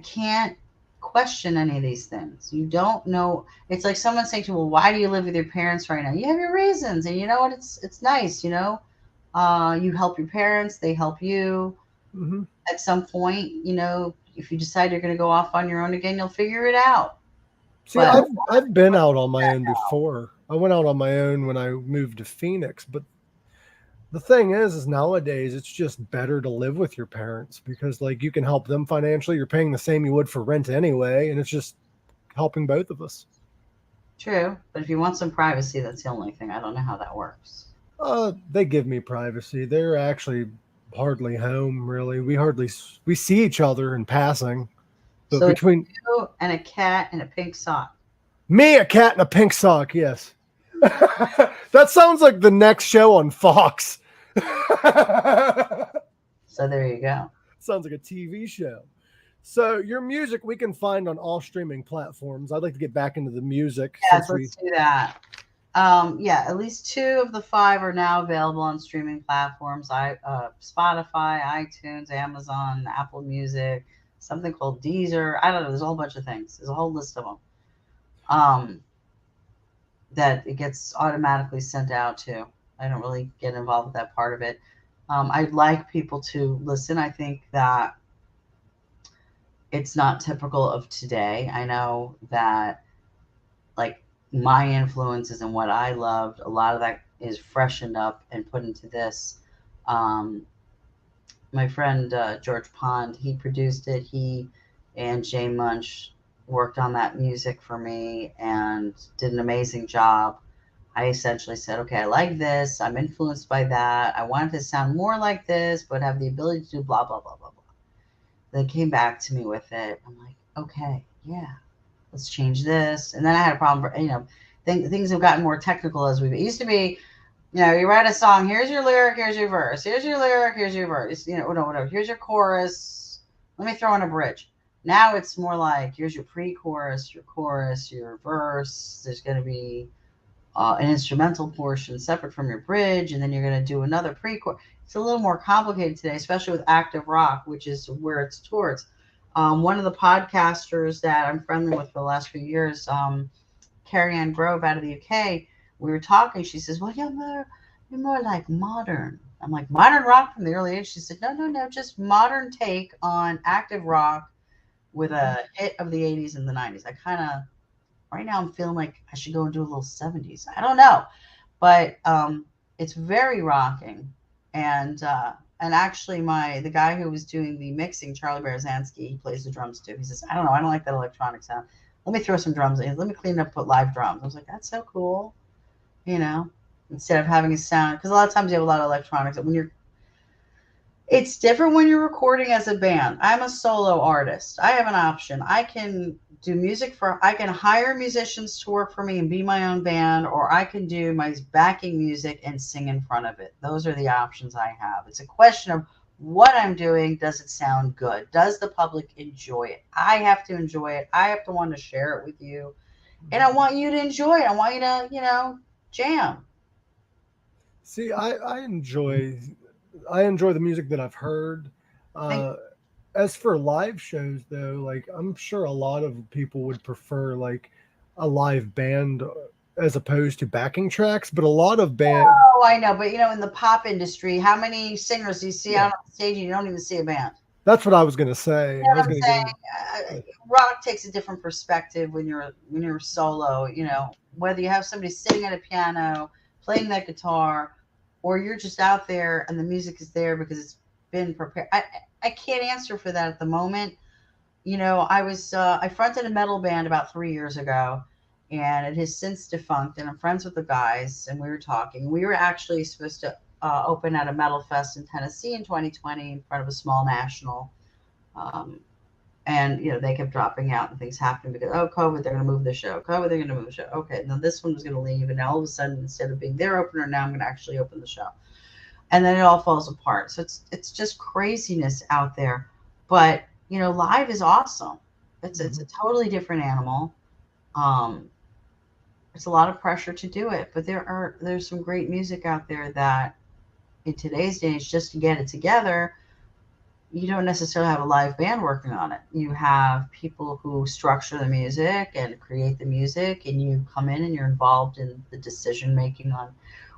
can't question any of these things. You don't know. It's like someone saying to you, well, why do you live with your parents right now? You have your reasons, and you know what? It's nice. You help your parents, they help you. Mhm. At some point, if you decide you're going to go off on your own again, you'll figure it out. See, But I've been out on my own before. I went out on my own when I moved to Phoenix, but the thing is nowadays it's just better to live with your parents because like you can help them financially. You're paying the same you would for rent anyway, and it's just helping both of us. true, but if you want some privacy, that's the only thing. I don't know how that works. They give me privacy. They're actually hardly home, really. We see each other in passing. But So between you and a cat and a pink sock. me, a cat, and a pink sock, yes. That sounds like the next show on Fox. So there you go. Sounds like a TV show. So your music we can find on all streaming platforms. I'd like to get back into the music Yes, since let's do that. Yeah, at least 2 of the 5 are now available on streaming platforms. Spotify, iTunes, Amazon, Apple Music, something called Deezer. I don't know. There's a whole bunch of things. There's a whole list of them. That it gets automatically sent out to. I don't really get involved with that part of it. I'd like people to listen. I think that it's not typical of today. I know that, like, my influences and what I loved, a lot of that is freshened up and put into this. Um, my friend George Pond, he produced it. He and Jay Munch worked on that music for me and did an amazing job. I essentially said, okay, I like this. I'm influenced by that. I want it to sound more like this, but have the ability to do blah, blah, blah, blah, blah. They came back to me with it. I'm like, okay, yeah, let's change this. And then I had a problem, things have gotten more technical as it used to be. You write a song, here's your lyric, here's your verse, here's your lyric, here's your verse, whatever. Here's your chorus. Let me throw in a bridge. Now it's more like, here's your pre-chorus, your chorus, your verse. There's going to be an instrumental portion separate from your bridge, and then you're going to do another pre-chorus. It's a little more complicated today, especially with active rock, which is where it's towards. One of the podcasters that I'm friendly with for the last few years, Carrie Ann Grove out of the UK, we were talking. She says, well, you're more like modern. I'm like, modern rock from the early 80s? She said, no, just modern take on active rock with a hit of the 80s and the 90s. Right now I'm feeling like I should go and do a little 70s. I don't know. But it's very rocking. And actually the guy who was doing the mixing, Charlie Berezansky, he plays the drums too. He says, I don't know, I don't like that electronic sound. Let me throw some drums in. Let me clean up, put live drums. I was like, that's so cool. Instead of having a sound, because a lot of times you have a lot of electronics. It's different when you're recording as a band. I'm a solo artist. I have an option. I can do music I can hire musicians to work for me and be my own band, or I can do my backing music and sing in front of it. Those are the options I have. It's a question of what I'm doing. Does it sound good? Does the public enjoy it? I have to enjoy it. I have to want to share it with you. And I want you to enjoy it. I want you to, jam. See, I enjoy the music that I've heard. As for live shows, though, like I'm sure a lot of people would prefer like a live band as opposed to backing tracks. But a lot of bands. Oh, I know, but in the pop industry, how many singers do you see out on the stage and you don't even see a band? That's what I was going to say. You know I was what I'm going to saying? Rock takes a different perspective when you're solo. Whether you have somebody sitting at a piano, playing that guitar, or you're just out there and the music is there because it's been prepared. I can't answer for that at the moment. I fronted a metal band about 3 years ago, and it has since defunct. And I'm friends with the guys, and we were talking. We were actually supposed to open at a metal fest in Tennessee in 2020 in front of a small national. And, they kept dropping out and things happened because, COVID, they're going to move the show. COVID, they're going to move the show. Okay, now this one was going to leave. And now all of a sudden, instead of being their opener, now I'm going to actually open the show. And then it all falls apart. So it's just craziness out there. But, live is awesome. It's a totally different animal. It's a lot of pressure to do it. But there's some great music out there that in today's day, just to get it together, you don't necessarily have a live band working on it. You have people who structure the music and create the music, and you come in and you're involved in the decision making on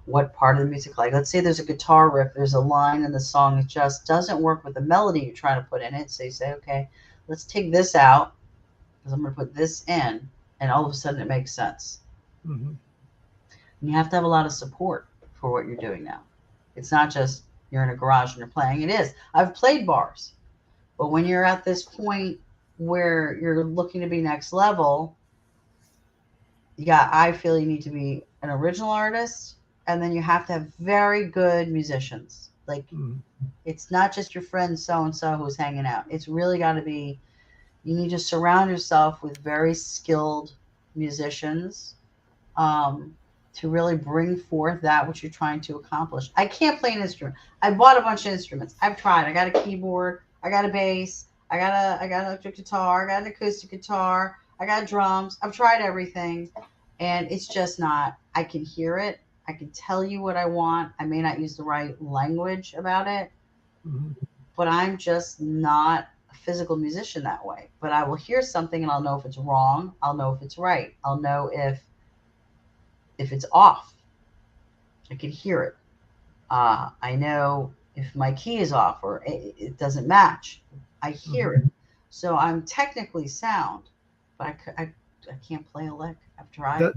what part of the music. Like, let's say there's a guitar riff, there's a line in the song that just doesn't work with the melody you're trying to put in it. So you say, okay, let's take this out because I'm going to put this in, and all of a sudden it makes sense. And you have to have a lot of support for what you're doing now. It's not just you're in a garage and you're playing. It is. I've played bars. But when you're at this point where you're looking to be next level, I feel you need to be an original artist, and then you have to have very good musicians. Like, it's not just your friend so-and-so who's hanging out. It's really got to be, you need to surround yourself with very skilled musicians, to really bring forth that which you're trying to accomplish. I can't play an instrument. I bought a bunch of instruments. I've tried. I got a keyboard. I got a bass. I got an electric guitar. I got an acoustic guitar. I got drums. I've tried everything, and it's just not. I can hear it. I can tell you what I want. I may not use the right language about it, but I'm just not a physical musician that way. But I will hear something, and I'll know if it's wrong. I'll know if it's right. I'll know if it's off. I can hear it. I know if my key is off or it doesn't match. I hear it. So I'm technically sound, but I can't play a lick. I've tried.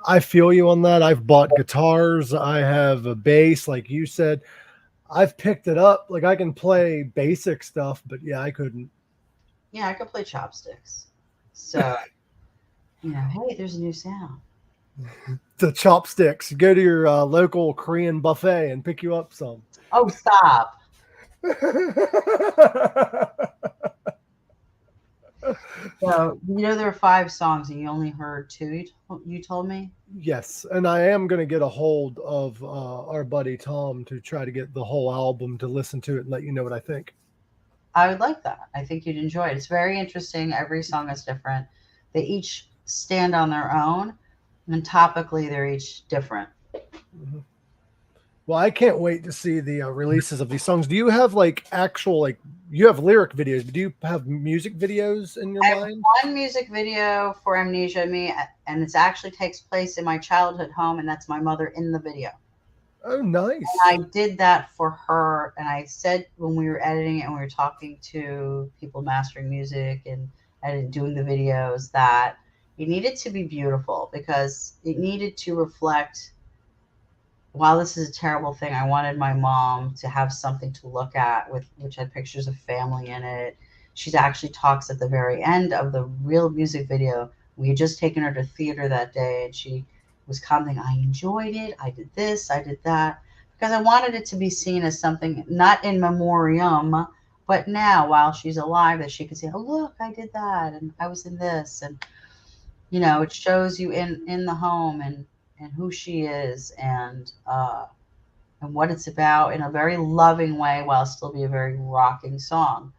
I feel you on that. I've bought guitars. I have a bass, like you said. I've picked it up. Like, I can play basic stuff, but yeah, I couldn't. Yeah, I could play chopsticks. So, hey, there's a new sound. The chopsticks. Go to your local Korean buffet and pick you up some. Oh, stop. So, there are 5 songs and you only heard 2, you told me? Yes, and I am going to get a hold of our buddy Tom to try to get the whole album to listen to it and let you know what I think. I would like that. I think you'd enjoy it. It's very interesting. Every song is different. They each stand on their own. And topically, they're each different. Well, I can't wait to see the releases of these songs. Do you have you have lyric videos, but do you have music videos in your mind? I have one music video for Amnesia and Me, and it actually takes place in my childhood home, and that's my mother in the video. Oh, nice. And I did that for her, and I said when we were editing it and we were talking to people mastering music and doing the videos that it needed to be beautiful because it needed to reflect, while this is a terrible thing, I wanted my mom to have something to look at which had pictures of family in it. She actually talks at the very end of the real music video. We had just taken her to theater that day, and she was commenting, I enjoyed it. I did this, I did that. Because I wanted it to be seen as something, not in memoriam, but now while she's alive, that she could say, oh, look, I did that. And I was in this. And, it shows you in the home and who she is and what it's about in a very loving way while still be a very rocking song.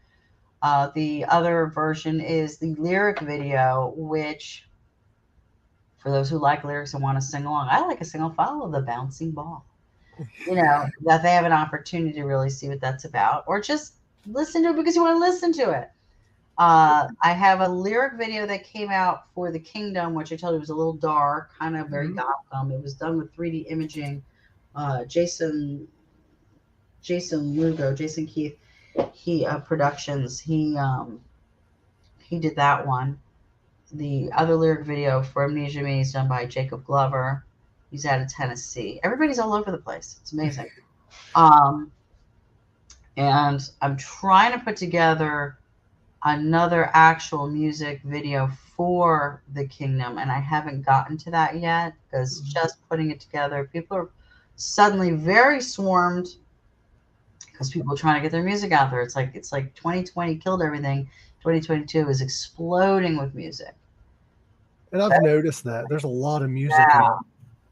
The other version is the lyric video, which for those who like lyrics and want to sing along, I like a single follow the bouncing ball. That they have an opportunity to really see what that's about, or just listen to it because you want to listen to it. I have a lyric video that came out for The Kingdom, which I told you was a little dark, kind of very Gotham. It was done with 3D imaging. Jason Lugo, Jason Keith, he Productions. He did that one. The other lyric video for Amnesia Me is done by Jacob Glover. He's out of Tennessee. Everybody's all over the place. It's amazing. And I'm trying to put together another actual music video for the kingdom, and I haven't gotten to that yet because just putting it together, people are suddenly very swarmed because people are trying to get their music out there. It's like 2020 killed everything. 2022 is exploding with music. And I've noticed that there's a lot of music out.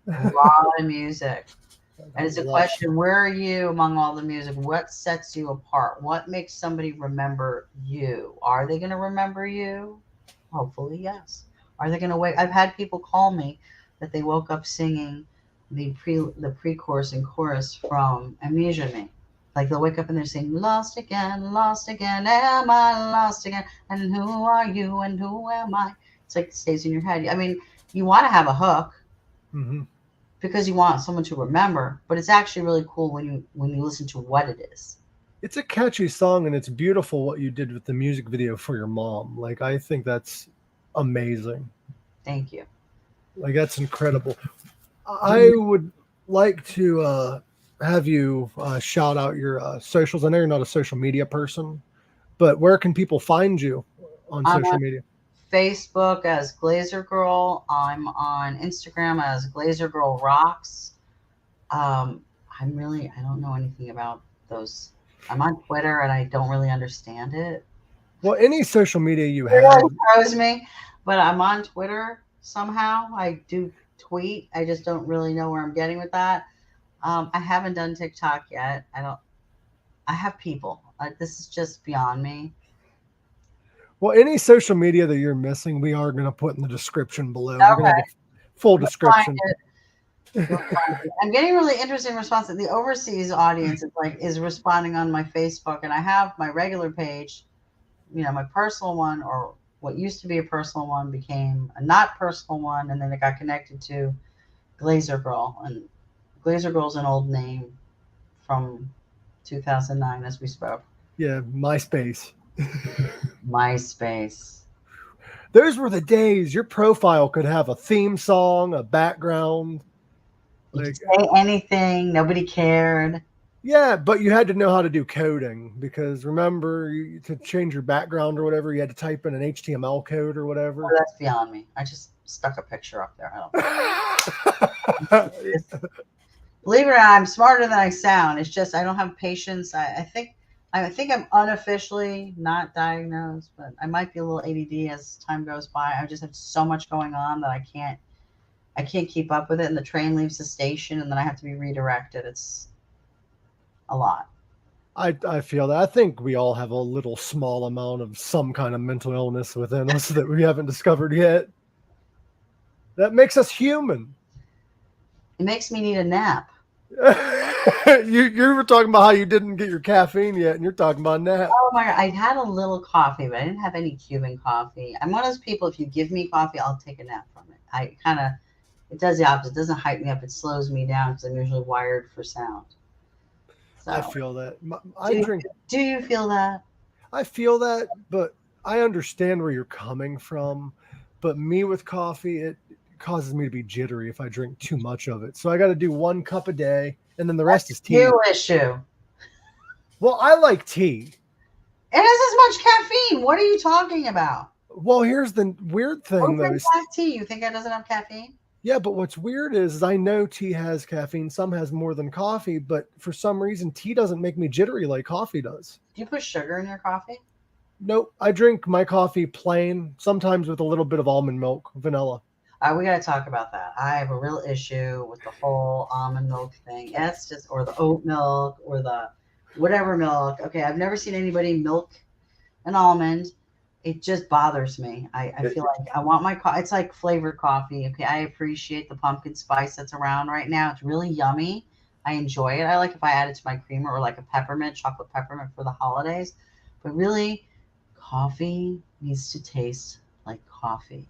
A lot of music. And it's a question, where are you among all the music? What sets you apart? What makes somebody remember you? Are they going to remember you? Hopefully, yes. Are they going to wake? I've had people call me that they woke up singing the pre-chorus and chorus from Amnesia Me. Like they'll wake up and they're saying, lost again, am I lost again? And who are you and who am I? It's like it stays in your head. I mean, you want to have a hook. Mm-hmm. Because you want someone to remember, but it's actually really cool when you listen to what it is. It's a catchy song, and it's beautiful what you did with the music video for your mom. Like, I think that's amazing. Thank you. Like, that's incredible. I would like to have you shout out your socials. I know you're not a social media person, but where can people find you on social media? Facebook as Glazergirl. I'm on Instagram as Glazergirl Rocks. I don't know anything about those. I'm on Twitter and I don't really understand it. Well, any social media you It have throws me, but I'm on Twitter somehow. I do tweet. I just don't really know where I'm getting with that. I haven't done TikTok yet. I have people. This is just beyond me. Well, any social media that you're missing, we are going to put in the description below. Okay. We're going to have a full description. I'm getting really interesting responses. The overseas audience is responding on my Facebook, and I have my regular page, my personal one, or what used to be a personal one became a not personal one, and then it got connected to Glazergirl. And Glazergirl's an old name from 2009 as we spoke. Yeah, MySpace. MySpace. Those were the days. Your profile could have a theme song, a background. You could say anything. Nobody cared. Yeah, but you had to know how to do coding because remember, to change your background or whatever, you had to type in an HTML code or whatever. Oh, that's beyond me. I just stuck a picture up there. I don't Believe it or not, I'm smarter than I sound. It's just I don't have patience. I think I'm unofficially not diagnosed, but I might be a little ADD as time goes by. I just have so much going on that I can't keep up with it. And the train leaves the station and then I have to be redirected. It's a lot. I feel that. I think we all have a little small amount of some kind of mental illness within us that we haven't discovered yet. That makes us human. It makes me need a nap. You were talking about how you didn't get your caffeine yet, and you're talking about nap. Oh my God. I had a little coffee, but I didn't have any Cuban coffee. I'm one of those people, if you give me coffee, I'll take a nap from it. It does the opposite. It doesn't hype me up. It slows me down because I'm usually wired for sound. So, I feel that. Do you feel that? I feel that, but I understand where you're coming from. But me with coffee, it causes me to be jittery if I drink too much of it. So I got to do 1 cup a day, and then the rest is tea. New issue. Well, I like tea. It has as much caffeine. What are you talking about? Well, here's the weird thing, though. Black tea. You think it doesn't have caffeine? Yeah, but what's weird is I know tea has caffeine. Some has more than coffee, but for some reason, tea doesn't make me jittery like coffee does. Do you put sugar in your coffee? Nope. I drink my coffee plain, sometimes with a little bit of almond milk, vanilla. We got to talk about that. I have a real issue with the whole almond milk thing. Or the oat milk or the whatever milk. Okay, I've never seen anybody milk an almond. It just bothers me. I feel like I want my coffee. It's like flavored coffee. Okay, I appreciate the pumpkin spice that's around right now. It's really yummy. I enjoy it. I like if I add it to my creamer or like a chocolate peppermint for the holidays. But really, coffee needs to taste like coffee.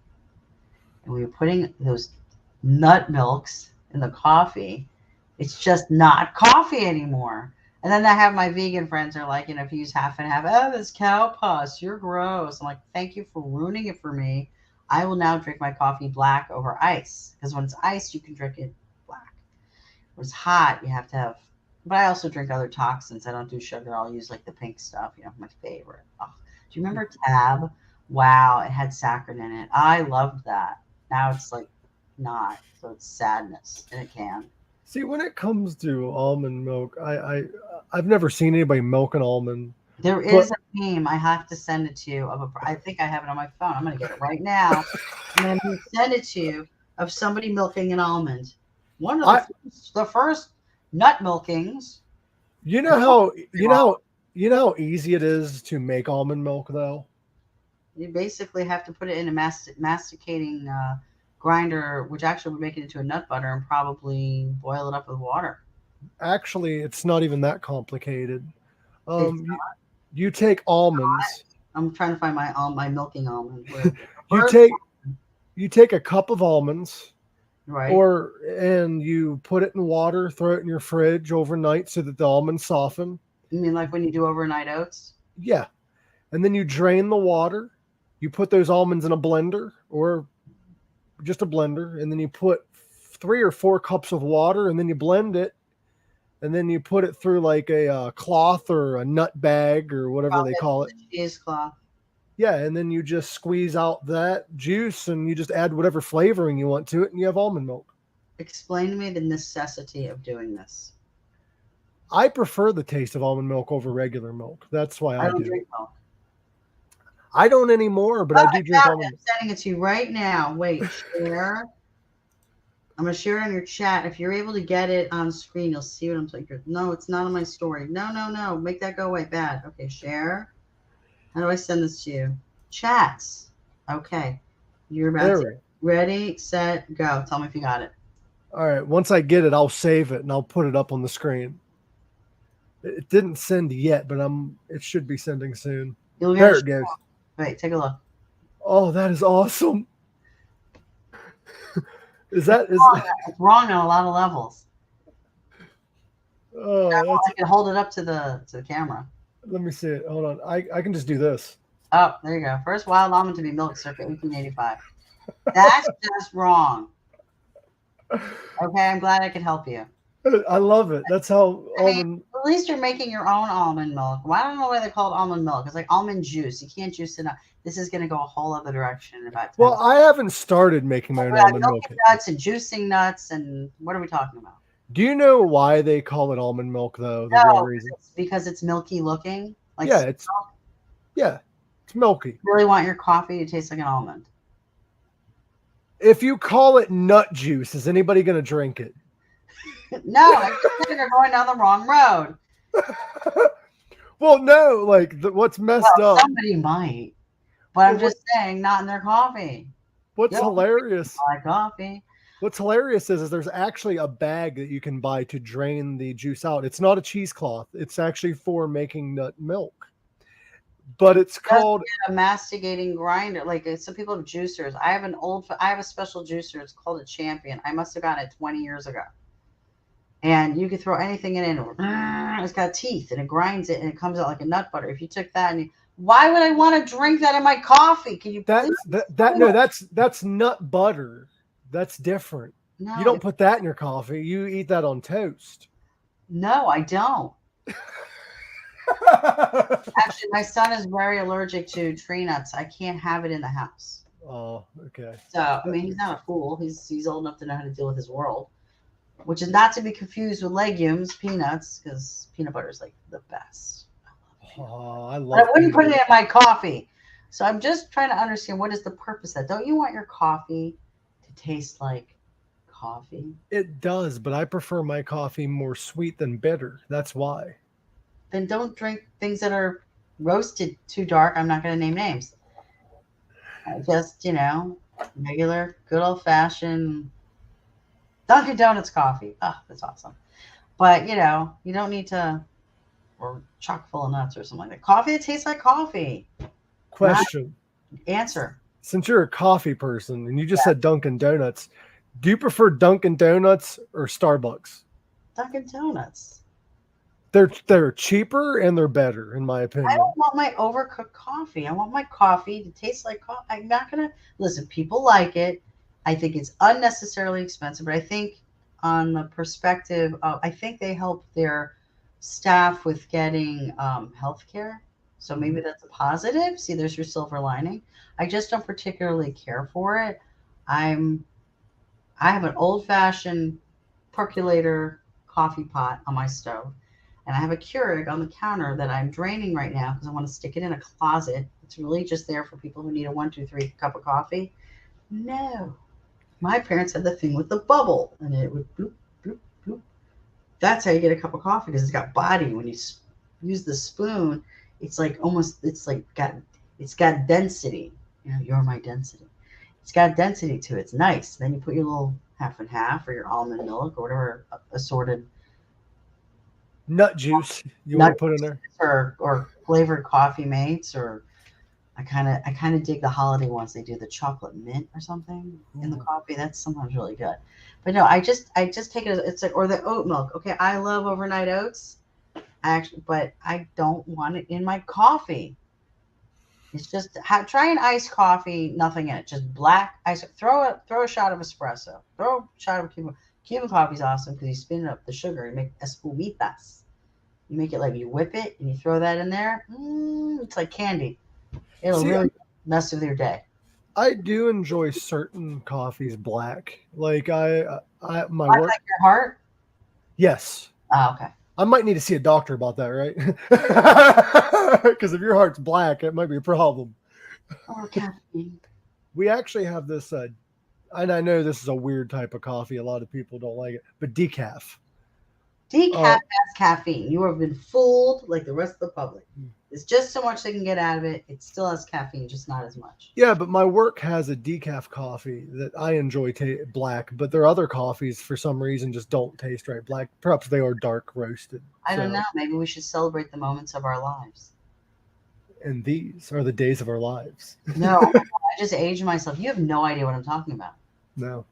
And when you're putting those nut milks in the coffee, it's just not coffee anymore. And then I have my vegan friends are like, if you use half and half, oh, this cow pus, you're gross. I'm like, thank you for ruining it for me. I will now drink my coffee black over ice. Because when it's ice, you can drink it black. When it's hot, you have to have, but I also drink other toxins. I don't do sugar. I'll use like the pink stuff, my favorite. Oh, do you remember Tab? Wow, it had saccharin in it. I loved that. Now it's like not. So it's sadness in a can. See, when it comes to almond milk, I've never seen anybody milk an almond. There But is a meme. I have to send it to you. I think I have it on my phone. I'm going to get it right now. And I'm going to send it to you of somebody milking an almond. One of the first nut milkings. you know how easy it is to make almond milk, though. You basically have to put it in a masticating grinder, which actually would make it into a nut butter, and probably boil it up with water. Actually, it's not even that complicated. You take almonds. I'm trying to find my milking almond. You take a cup of almonds, right, and you put it in water, throw it in your fridge overnight so that the almonds soften. You mean like when you do overnight oats? Yeah, and then you drain the water. You put those almonds in a blender or just a blender, and then you put 3 or 4 cups of water, and then you blend it, and then you put it through like a cloth or a nut bag or whatever they call it. Cheesecloth. Yeah, and then you just squeeze out that juice, and you just add whatever flavoring you want to it, and you have almond milk. Explain to me the necessity of doing this. I prefer the taste of almond milk over regular milk. That's why I do. Drink milk. I don't anymore, but I do drink almond milk. I'm sending it to you right now. Wait, share. I'm going to share it on your chat. If you're able to get it on screen, you'll see what I'm talking about. No, it's not on my story. No. Make that go away. Bad. Okay, share. How do I send this to you? Chats. Okay. You're about to. Ready, set, go. Tell me if you got it. All right. Once I get it, I'll save it, and I'll put it up on the screen. It didn't send yet, but it should be sending soon. There it goes. Wait, take a look. Oh, that is awesome. It's wrong on a lot of levels. Oh, I can hold it up to the camera. Let me see it. Hold on. I can just do this. Oh, there you go. First wild almond to be milked circa 1885. That's just wrong. Okay, I'm glad I could help you. I love it. That's how almond. At least you're making your own almond milk. Well, I don't know why they're called almond milk. It's like almond juice. You can't juice it up. This is going to go a whole other direction in about 10 Well, I haven't started making my own almond milk. Nuts and juicing nuts, and what are we talking about? Do you know why they call it almond milk, though? The real reason? It's because it's milky looking. Like it's milky. You really want your coffee to taste like an almond. If you call it nut juice, is anybody going to drink it? No, I think you're going down the wrong road. Well, no, like what's messed up. Somebody might, but I'm just saying, not in their coffee. What's hilarious? My coffee. What's hilarious is there's actually a bag that you can buy to drain the juice out. It's not a cheesecloth. It's actually for making nut milk. But it's called a masticating grinder. Like some people have juicers. I have a special juicer. It's called a Champion. I must have gotten it 20 years ago. And you could throw anything in it. It's got teeth and it grinds it and it comes out like a nut butter. If you took that why would I want to drink that in my coffee? Can you please? That's nut butter. That's different. No, you don't put that in your coffee. You eat that on toast. No, I don't. Actually, my son is very allergic to tree nuts. I can't have it in the house. Oh, okay. So, I mean, he's not a fool. He's old enough to know how to deal with his world, which is not to be confused with legumes, peanuts, because peanut butter is like the best. I wouldn't put it in my coffee. So I'm just trying to understand, what is the purpose of that? Don't you want your coffee to taste like coffee? It does, but I prefer my coffee more sweet than bitter. That's why. Then don't drink things that are roasted too dark. I'm not going to name names. Just, regular, good old-fashioned Dunkin' Donuts coffee. Oh, that's awesome. But, you don't need to, or chock full of nuts or something like that. Coffee that tastes like coffee. Question. Answer. Since you're a coffee person and you just said Dunkin' Donuts, do you prefer Dunkin' Donuts or Starbucks? Dunkin' Donuts. They're cheaper and they're better, in my opinion. I don't want my overcooked coffee. I want my coffee to taste like coffee. I'm not going to listen. People like it. I think it's unnecessarily expensive, but I think on the perspective of, I think they help their staff with getting health care. So maybe that's a positive. See, there's your silver lining. I just don't particularly care for it. I have an old-fashioned percolator coffee pot on my stove, and I have a Keurig on the counter that I'm draining right now because I want to stick it in a closet. It's really just there for people who need a 1, 2, 3 cup of coffee. No, my parents had the thing with the bubble, and it would bloop, bloop, bloop. That's how you get a cup of coffee because it's got body. When you use the spoon, it's like it's got density. You're my density. It's got density to it. It's nice. Then you put your little half and half or your almond milk or whatever assorted nut juice you want to put in there, or flavored coffee mates. Or I kind of dig the holiday ones. They do the chocolate mint or something in the coffee. That's sometimes really good. But no, I just take it. It's like, or the oat milk. Okay, I love overnight oats. But I don't want it in my coffee. It's just try an iced coffee, nothing in it, just black ice. Throw a shot of espresso. Throw a shot of Cuban. Cuban coffee is awesome because you spin up the sugar and make espumitas. You make it like you whip it and you throw that in there. It's like candy. It'll really mess with your day. I do enjoy certain coffees black. Like my work. Like your heart. Yes. Oh, okay. I might need to see a doctor about that, right? Because if your heart's black, it might be a problem. Or caffeine. We actually have this, and I know this is a weird type of coffee. A lot of people don't like it, but decaf. Decaf has caffeine. You have been fooled like the rest of the public. It's just so much they can get out of it. It still has caffeine, just not as much. Yeah, but my work has a decaf coffee that I enjoy black, but their other coffees, for some reason, just don't taste right black. Perhaps they are dark roasted. I don't know. Maybe we should celebrate the moments of our lives. And these are the days of our lives. No, I just aged myself. You have no idea what I'm talking about. No.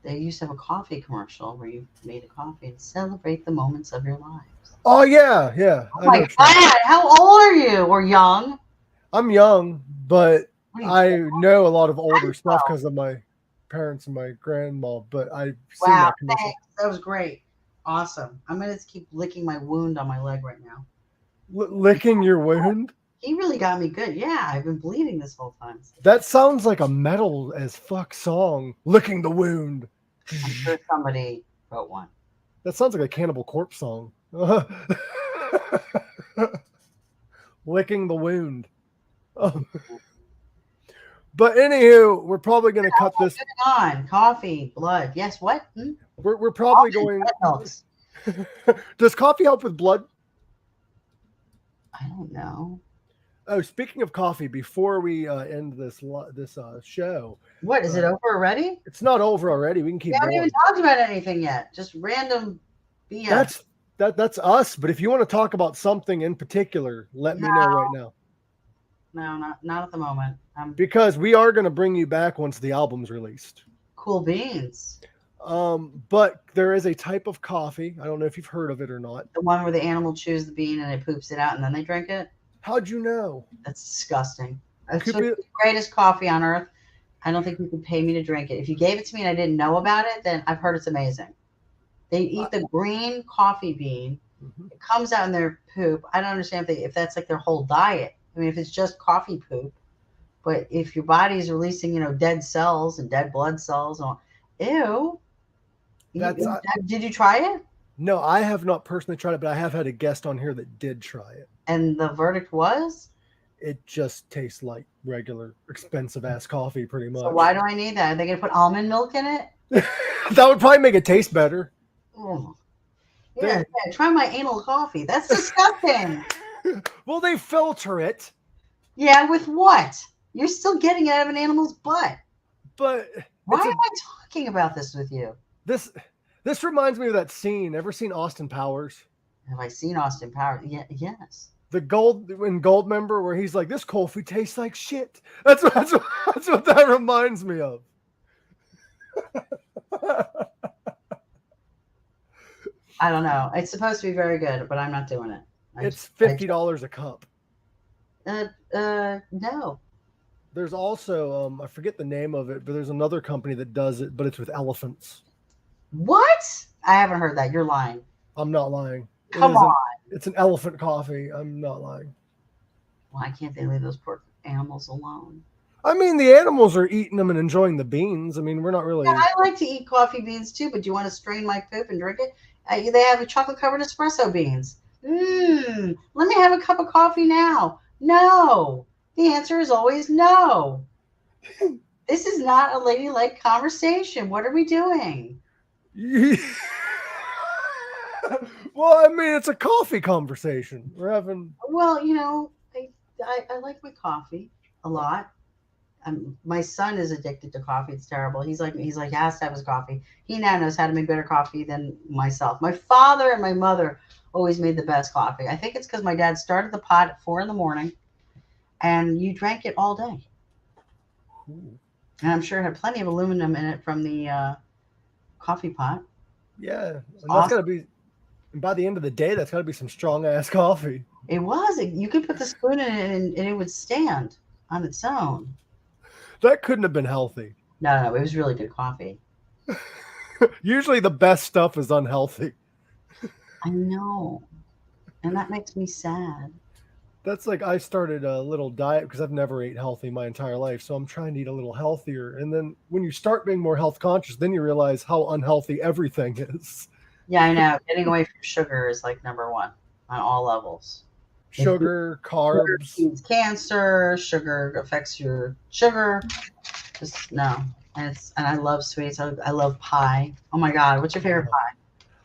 They used to have a coffee commercial where you made a coffee and celebrate the moments of your lives. Oh, yeah, yeah. Oh, my God. How old are you? Or young? I'm young, but I know a lot of older stuff because of my parents and my grandma, but I've seen that commercial. Thanks. That was great. Awesome. I'm going to keep licking my wound on my leg right now. Licking your wound? He really got me good. Yeah, I've been bleeding this whole time. That sounds like a metal as fuck song. Licking the wound. I'm sure somebody wrote one. That sounds like a Cannibal Corpse song. Licking the wound. Oh. But anywho, we're probably going to cut this. On coffee, blood. Yes, what? We're probably going. Does coffee help with blood? I don't know. Oh, speaking of coffee, before we end this show. What, is it over already? It's not over already. We can keep going. We haven't even talked about anything yet. Just random BS. That's us. But if you want to talk about something in particular, let me know right now. No, not at the moment. Because we are going to bring you back once the album's released. Cool beans. But there is a type of coffee. I don't know if you've heard of it or not. The one where the animal chews the bean and it poops it out and then they drink it? How'd you know? That's disgusting. That's the greatest coffee on earth. I don't think you could pay me to drink it. If you gave it to me and I didn't know about it, then I've heard it's amazing. They eat the green coffee bean. Mm-hmm. It comes out in their poop. I don't understand if that's like their whole diet. I mean, if it's just coffee poop, but if your body is releasing, dead cells and dead blood cells, ew. Did you try it? No, I have not personally tried it, but I have had a guest on here that did try it. And the verdict was? It just tastes like regular expensive ass coffee, pretty much. So why do I need that? Are they going to put almond milk in it? That would probably make it taste better. Oh. Yeah, try my anal coffee. That's disgusting. Well, they filter it. Yeah, with what? You're still getting it out of an animal's butt. But why am I talking about this with you? This reminds me of that scene. Ever seen Austin Powers? Have I seen Austin Powers? Yeah, yes. The Goldmember, where he's like, "This coffee tastes like shit." That's what that reminds me of. I don't know. It's supposed to be very good, but I'm not doing it. It's $50 a cup. No. There's also I forget the name of it, but there's another company that does it, but it's with elephants. What? I haven't heard that. You're lying. I'm not lying. Come on. It's an elephant coffee. I'm not lying. Why can't they leave those poor animals alone? I mean, the animals are eating them and enjoying the beans. I mean, we're not really. Yeah, I like to eat coffee beans too, but do you want to strain my poop and drink it? They have chocolate covered espresso beans. Let me have a cup of coffee now. No. The answer is always no. This is not a ladylike conversation. What are we doing? Well, I mean, it's a coffee conversation. We're having. Well, I like my coffee a lot. My son is addicted to coffee. It's terrible. He's like he has to have his coffee. He now knows how to make better coffee than myself. My father and my mother always made the best coffee. I think it's because my dad started the pot at 4 a.m. and you drank it all day. Ooh. And I'm sure it had plenty of aluminum in it from the coffee pot. Yeah, and awesome. That's gotta be. And by the end of the day, that's got to be some strong ass coffee. It was. You could put the spoon in it and it would stand on its own. That couldn't have been healthy. No, it was really good coffee. Usually the best stuff is unhealthy. I know. And that makes me sad. That's like I started a little diet because I've never ate healthy my entire life. So I'm trying to eat a little healthier. And then when you start being more health conscious, then you realize how unhealthy everything is. Yeah, I know. Getting away from sugar is like number one on all levels. Sugar, carbs. Sugar means cancer. Sugar affects your sugar. Just no. And I love sweets. I love pie. Oh my God, what's your favorite pie?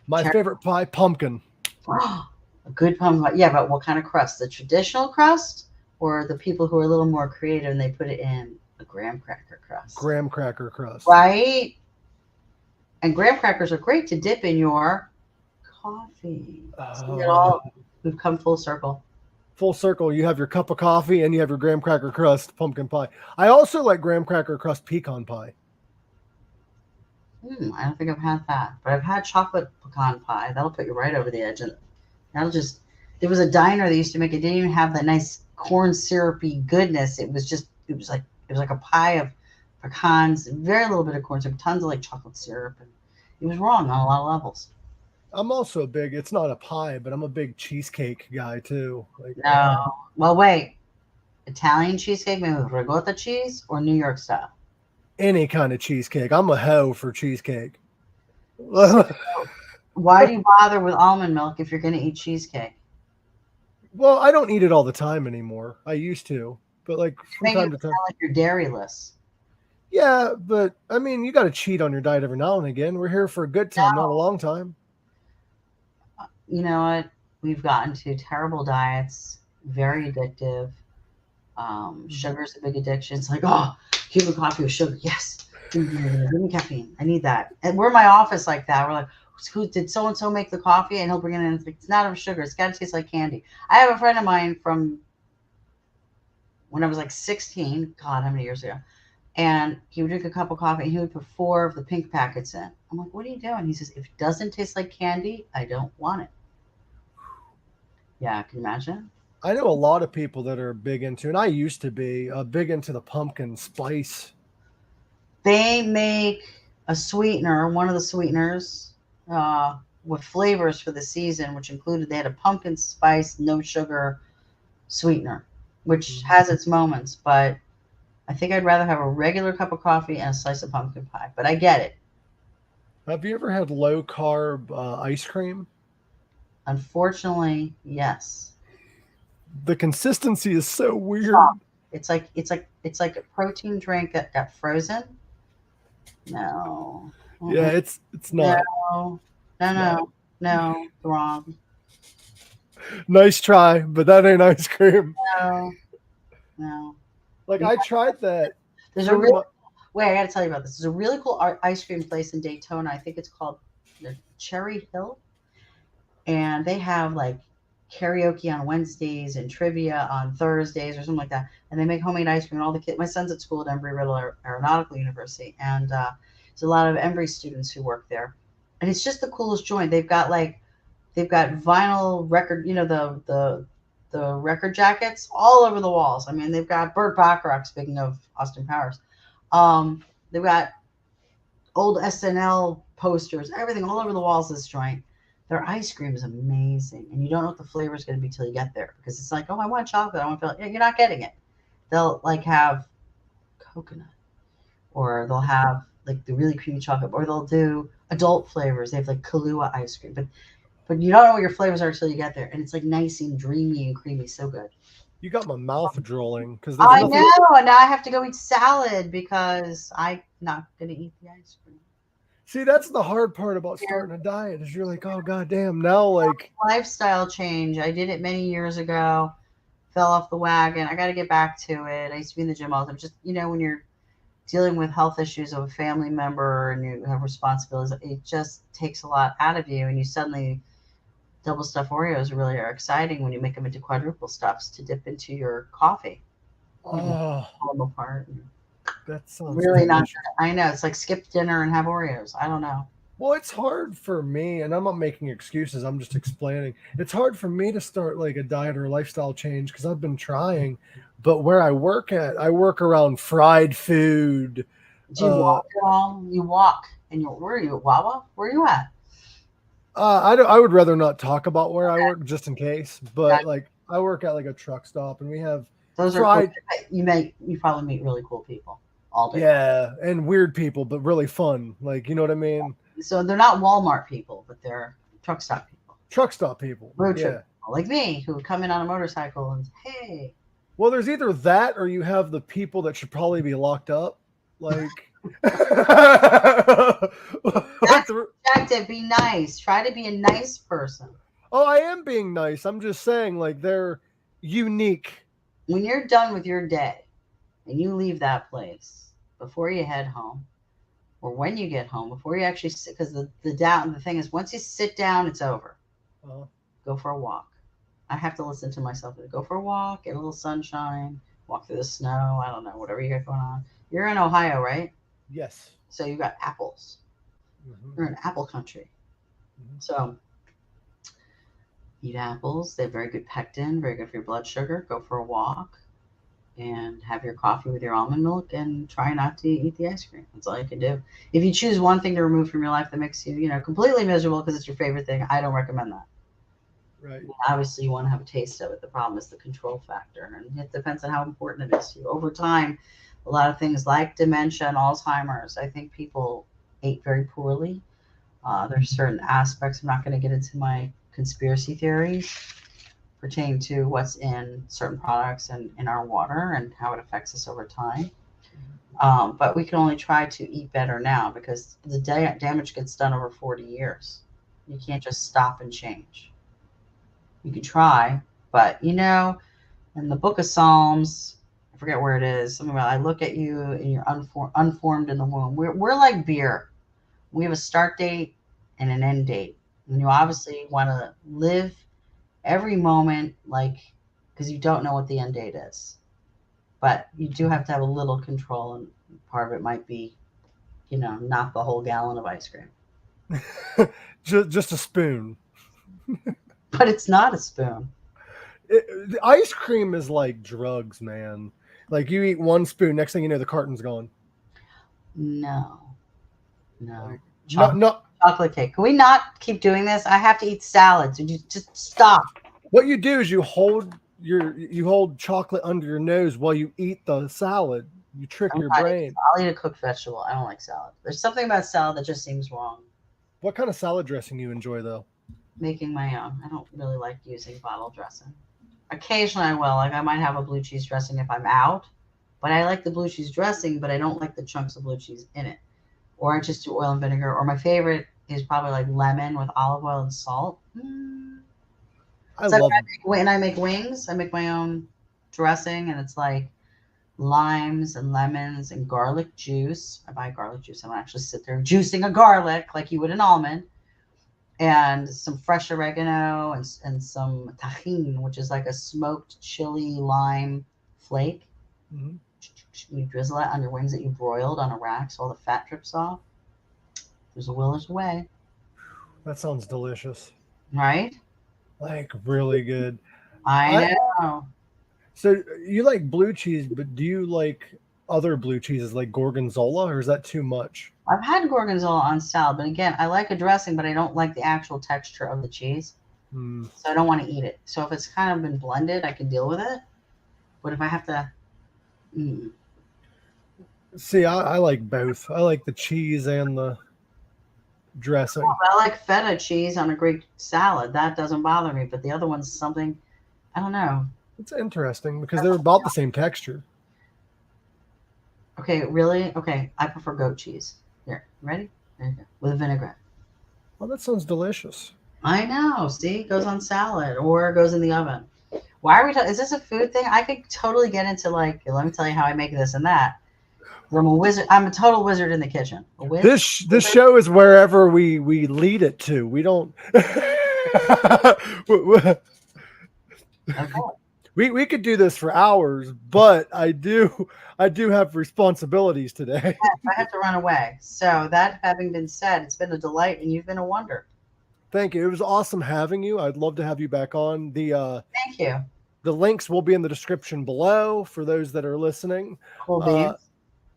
My favorite pie, pumpkin. Oh, a good pumpkin pie. Yeah, but what kind of crust? The traditional crust, or the people who are a little more creative and they put it in a graham cracker crust? Graham cracker crust. Right. And graham crackers are great to dip in your coffee. We've come full circle. Full circle. You have your cup of coffee and you have your graham cracker crust pumpkin pie. I also like graham cracker crust pecan pie. I don't think I've had that, but I've had chocolate pecan pie. That'll put you right over the edge. And there was a diner that used to make it. Didn't even have that nice corn syrupy goodness. It was like a pie of pecans, very little bit of corn syrup, tons of like chocolate syrup, and it was wrong on a lot of levels. I'm also it's not a pie, but I'm a big cheesecake guy too. No. Well, wait. Italian cheesecake maybe with ricotta cheese or New York style? Any kind of cheesecake. I'm a hoe for cheesecake. Why do you bother with almond milk if you're going to eat cheesecake? Well, I don't eat it all the time anymore. I used to, but like from time to time. Like you're dairyless. Yeah, but I mean, you got to cheat on your diet every now and again. We're here for a good time, not a long time. You know what? We've gotten to terrible diets, very addictive. Sugar's a big addiction. It's like, oh, Cuban coffee with sugar. Yes. Give me caffeine. I need that. And we're in my office like that. We're like, who did so-and-so make the coffee? And he'll bring it in. It's not enough sugar. It's got to taste like candy. I have a friend of mine from when I was like 16. God, how many years ago? And he would drink a cup of coffee and he would put 4 of the pink packets in. I'm like, what are you doing? He says, if it doesn't taste like candy, I don't want it. Yeah, can you imagine? I know a lot of people that are big into, and I used to be big into the pumpkin spice. They make a sweetener, one of the sweeteners, with flavors for the season, which included they had a pumpkin spice, no sugar sweetener, which has its moments, but I think I'd rather have a regular cup of coffee and a slice of pumpkin pie, but I get it. Have you ever had low carb ice cream? Unfortunately, yes. The consistency is so weird. It's like a protein drink that got frozen. No. Yeah, it's not. No, wrong. Nice try, but that ain't ice cream. No. Like I tried that. There's a really wait. I got to tell you about this. There's a really cool ice cream place in Daytona. I think it's called the Cherry Hill, and they have like karaoke on Wednesdays and trivia on Thursdays or something like that. And they make homemade ice cream. And all the kids. My son's at school at Embry-Riddle Aeronautical University, and there's a lot of Embry students who work there. And it's just the coolest joint. They've got vinyl record, the record jackets all over the walls. I mean, they've got Burt Bacharach, speaking of Austin Powers. They've got old SNL posters, everything all over the walls of this joint. Their ice cream is amazing, and you don't know what the flavor is going to be till you get there because it's like, oh, I want chocolate. I want to feel. You're not getting it. They'll like have coconut, or they'll have like the really creamy chocolate, or they'll do adult flavors. They have like Kahlua ice cream, but you don't know what your flavors are until you get there, and it's like nice and dreamy and creamy, so good. You got my mouth drooling because I know, and now I have to go eat salad because I'm not going to eat the ice cream. See, that's the hard part about starting a diet is you're like, oh goddamn, now like lifestyle change. I did it many years ago, fell off the wagon. I got to get back to it. I used to be in the gym all the time. Just when you're dealing with health issues of a family member and you have responsibilities, it just takes a lot out of you, and you suddenly double stuffed Oreos really are exciting when you make them into quadruple stuffs to dip into your coffee. Pull them apart. That sounds really not good. I know. It's like skip dinner and have Oreos. I don't know. Well, it's hard for me, and I'm not making excuses. I'm just explaining. It's hard for me to start like a diet or a lifestyle change because I've been trying. But where I work around fried food. Do you walk at all? You walk. And where are you? At Wawa? Where are you at? I would rather not talk about where I work just in case. But like I work at like a truck stop, and we have those fried. You probably meet really cool people all day. Yeah, and weird people, but really fun. Like, you know what I mean? So they're not Walmart people, but they're truck stop people. Truck stop people. Road trip people, like me, who come in on a motorcycle and hey. Well, there's either that or you have the people that should probably be locked up. Like that's objective. Be nice. Try to be a nice person. Oh, I am being nice. I'm just saying, like, they're unique. When you're done with your day and you leave that place, before you head home, or when you get home, before you actually sit, because the thing is, once you sit down, it's over. Go for a walk. I have to listen to myself. Go for a walk, get a little sunshine, walk through the snow. I don't know, whatever you got going on. You're in Ohio, right? Yes. So you got apples. You're in apple country. So eat apples. They have very good pectin, very good for your blood sugar. Go for a walk and have your coffee with your almond milk and try not to eat the ice cream. That's all you can do. If you choose one thing to remove from your life that makes you, completely miserable because it's your favorite thing, I don't recommend that. Right. Obviously, you want to have a taste of it. The problem is the control factor, and it depends on how important it is to you. Over time, a lot of things like dementia and Alzheimer's, I think people ate very poorly. There's certain aspects. I'm not going to get into my conspiracy theories pertaining to what's in certain products and in our water and how it affects us over time. But we can only try to eat better now because the damage gets done over 40 years. You can't just stop and change. You can try, but in the book of Psalms, I forget where it is, something about I look at you and you're unformed in the womb. We're like beer. We have a start date and an end date. And you obviously want to live every moment because you don't know what the end date is. But you do have to have a little control, and part of it might be, not the whole gallon of ice cream. just a spoon. But it's not a spoon. The ice cream is like drugs, man. Like you eat one spoon, next thing you know, the carton's gone. No. No. Chocolate cake. Can we not keep doing this? I have to eat salads. Would you just stop? What you do is you hold chocolate under your nose while you eat the salad. You trick your brain. I'll eat a cooked vegetable. I don't like salad. There's something about salad that just seems wrong. What kind of salad dressing you enjoy, though? Making my own. I don't really like using bottle dressing. Occasionally I will. I might have a blue cheese dressing if I'm out. But I like the blue cheese dressing, but I don't like the chunks of blue cheese in it. Or I just do oil and vinegar. Or my favorite is probably like lemon with olive oil and salt. When I make wings, I make my own dressing, and it's like limes and lemons and garlic juice. I buy garlic juice. I don't actually sit there juicing a garlic like you would an almond. And some fresh oregano and some tahini, which is like a smoked chili lime flake. You drizzle that on your wings that you broiled on a rack so all the fat drips off. There's a will, there's a way. That sounds delicious. Right? Like really good. I know. So you like blue cheese, but do you like other blue cheeses like gorgonzola, or is that too much? I've had gorgonzola on salad, but again, I like a dressing, but I don't like the actual texture of the cheese. Hmm. So I don't want to eat it. So if it's kind of been blended, I can deal with it. But if I have to, See, I like both. I like the cheese and the dressing. I like feta cheese on a Greek salad. That doesn't bother me. But the other one's something, I don't know. It's interesting because they're about the same texture. Okay, really? Okay, I prefer goat cheese. Here, ready? There you go. With vinaigrette. Well, that sounds delicious. I know. See, it goes on salad or it goes in the oven. Why are we talking? Is this a food thing? I could totally get into like, let me tell you how I make this and that. I'm a wizard. I'm a total wizard in the kitchen. This show is wherever we lead it to. We don't. Okay. We could do this for hours, but I do have responsibilities today. I have to run away. So that having been said, it's been a delight and you've been a wonder. Thank you. It was awesome having you. I'd love to have you back on. Thank you. The links will be in the description below for those that are listening. Cool beans.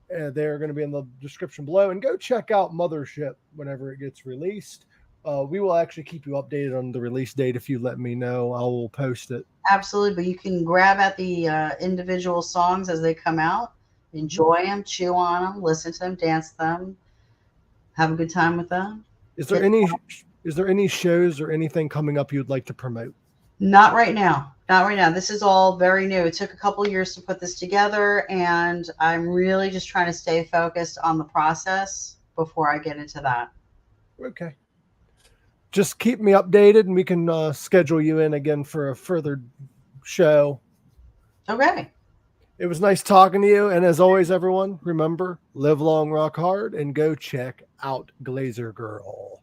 They're going to be in the description below, and go check out Mothership whenever it gets released. We will actually keep you updated on the release date. If you let me know, I will post it. Absolutely. But you can grab at the individual songs as they come out, enjoy them, chew on them, listen to them, dance them, have a good time with them. Is there any shows or anything coming up you'd like to promote? Not right now. Not right now. This is all very new. It took a couple years to put this together, and I'm really just trying to stay focused on the process before I get into that. Okay. Just keep me updated, and we can schedule you in again for a further show. Okay. It was nice talking to you, and as always, everyone, remember, live long, rock hard, and go check out Glazergirl.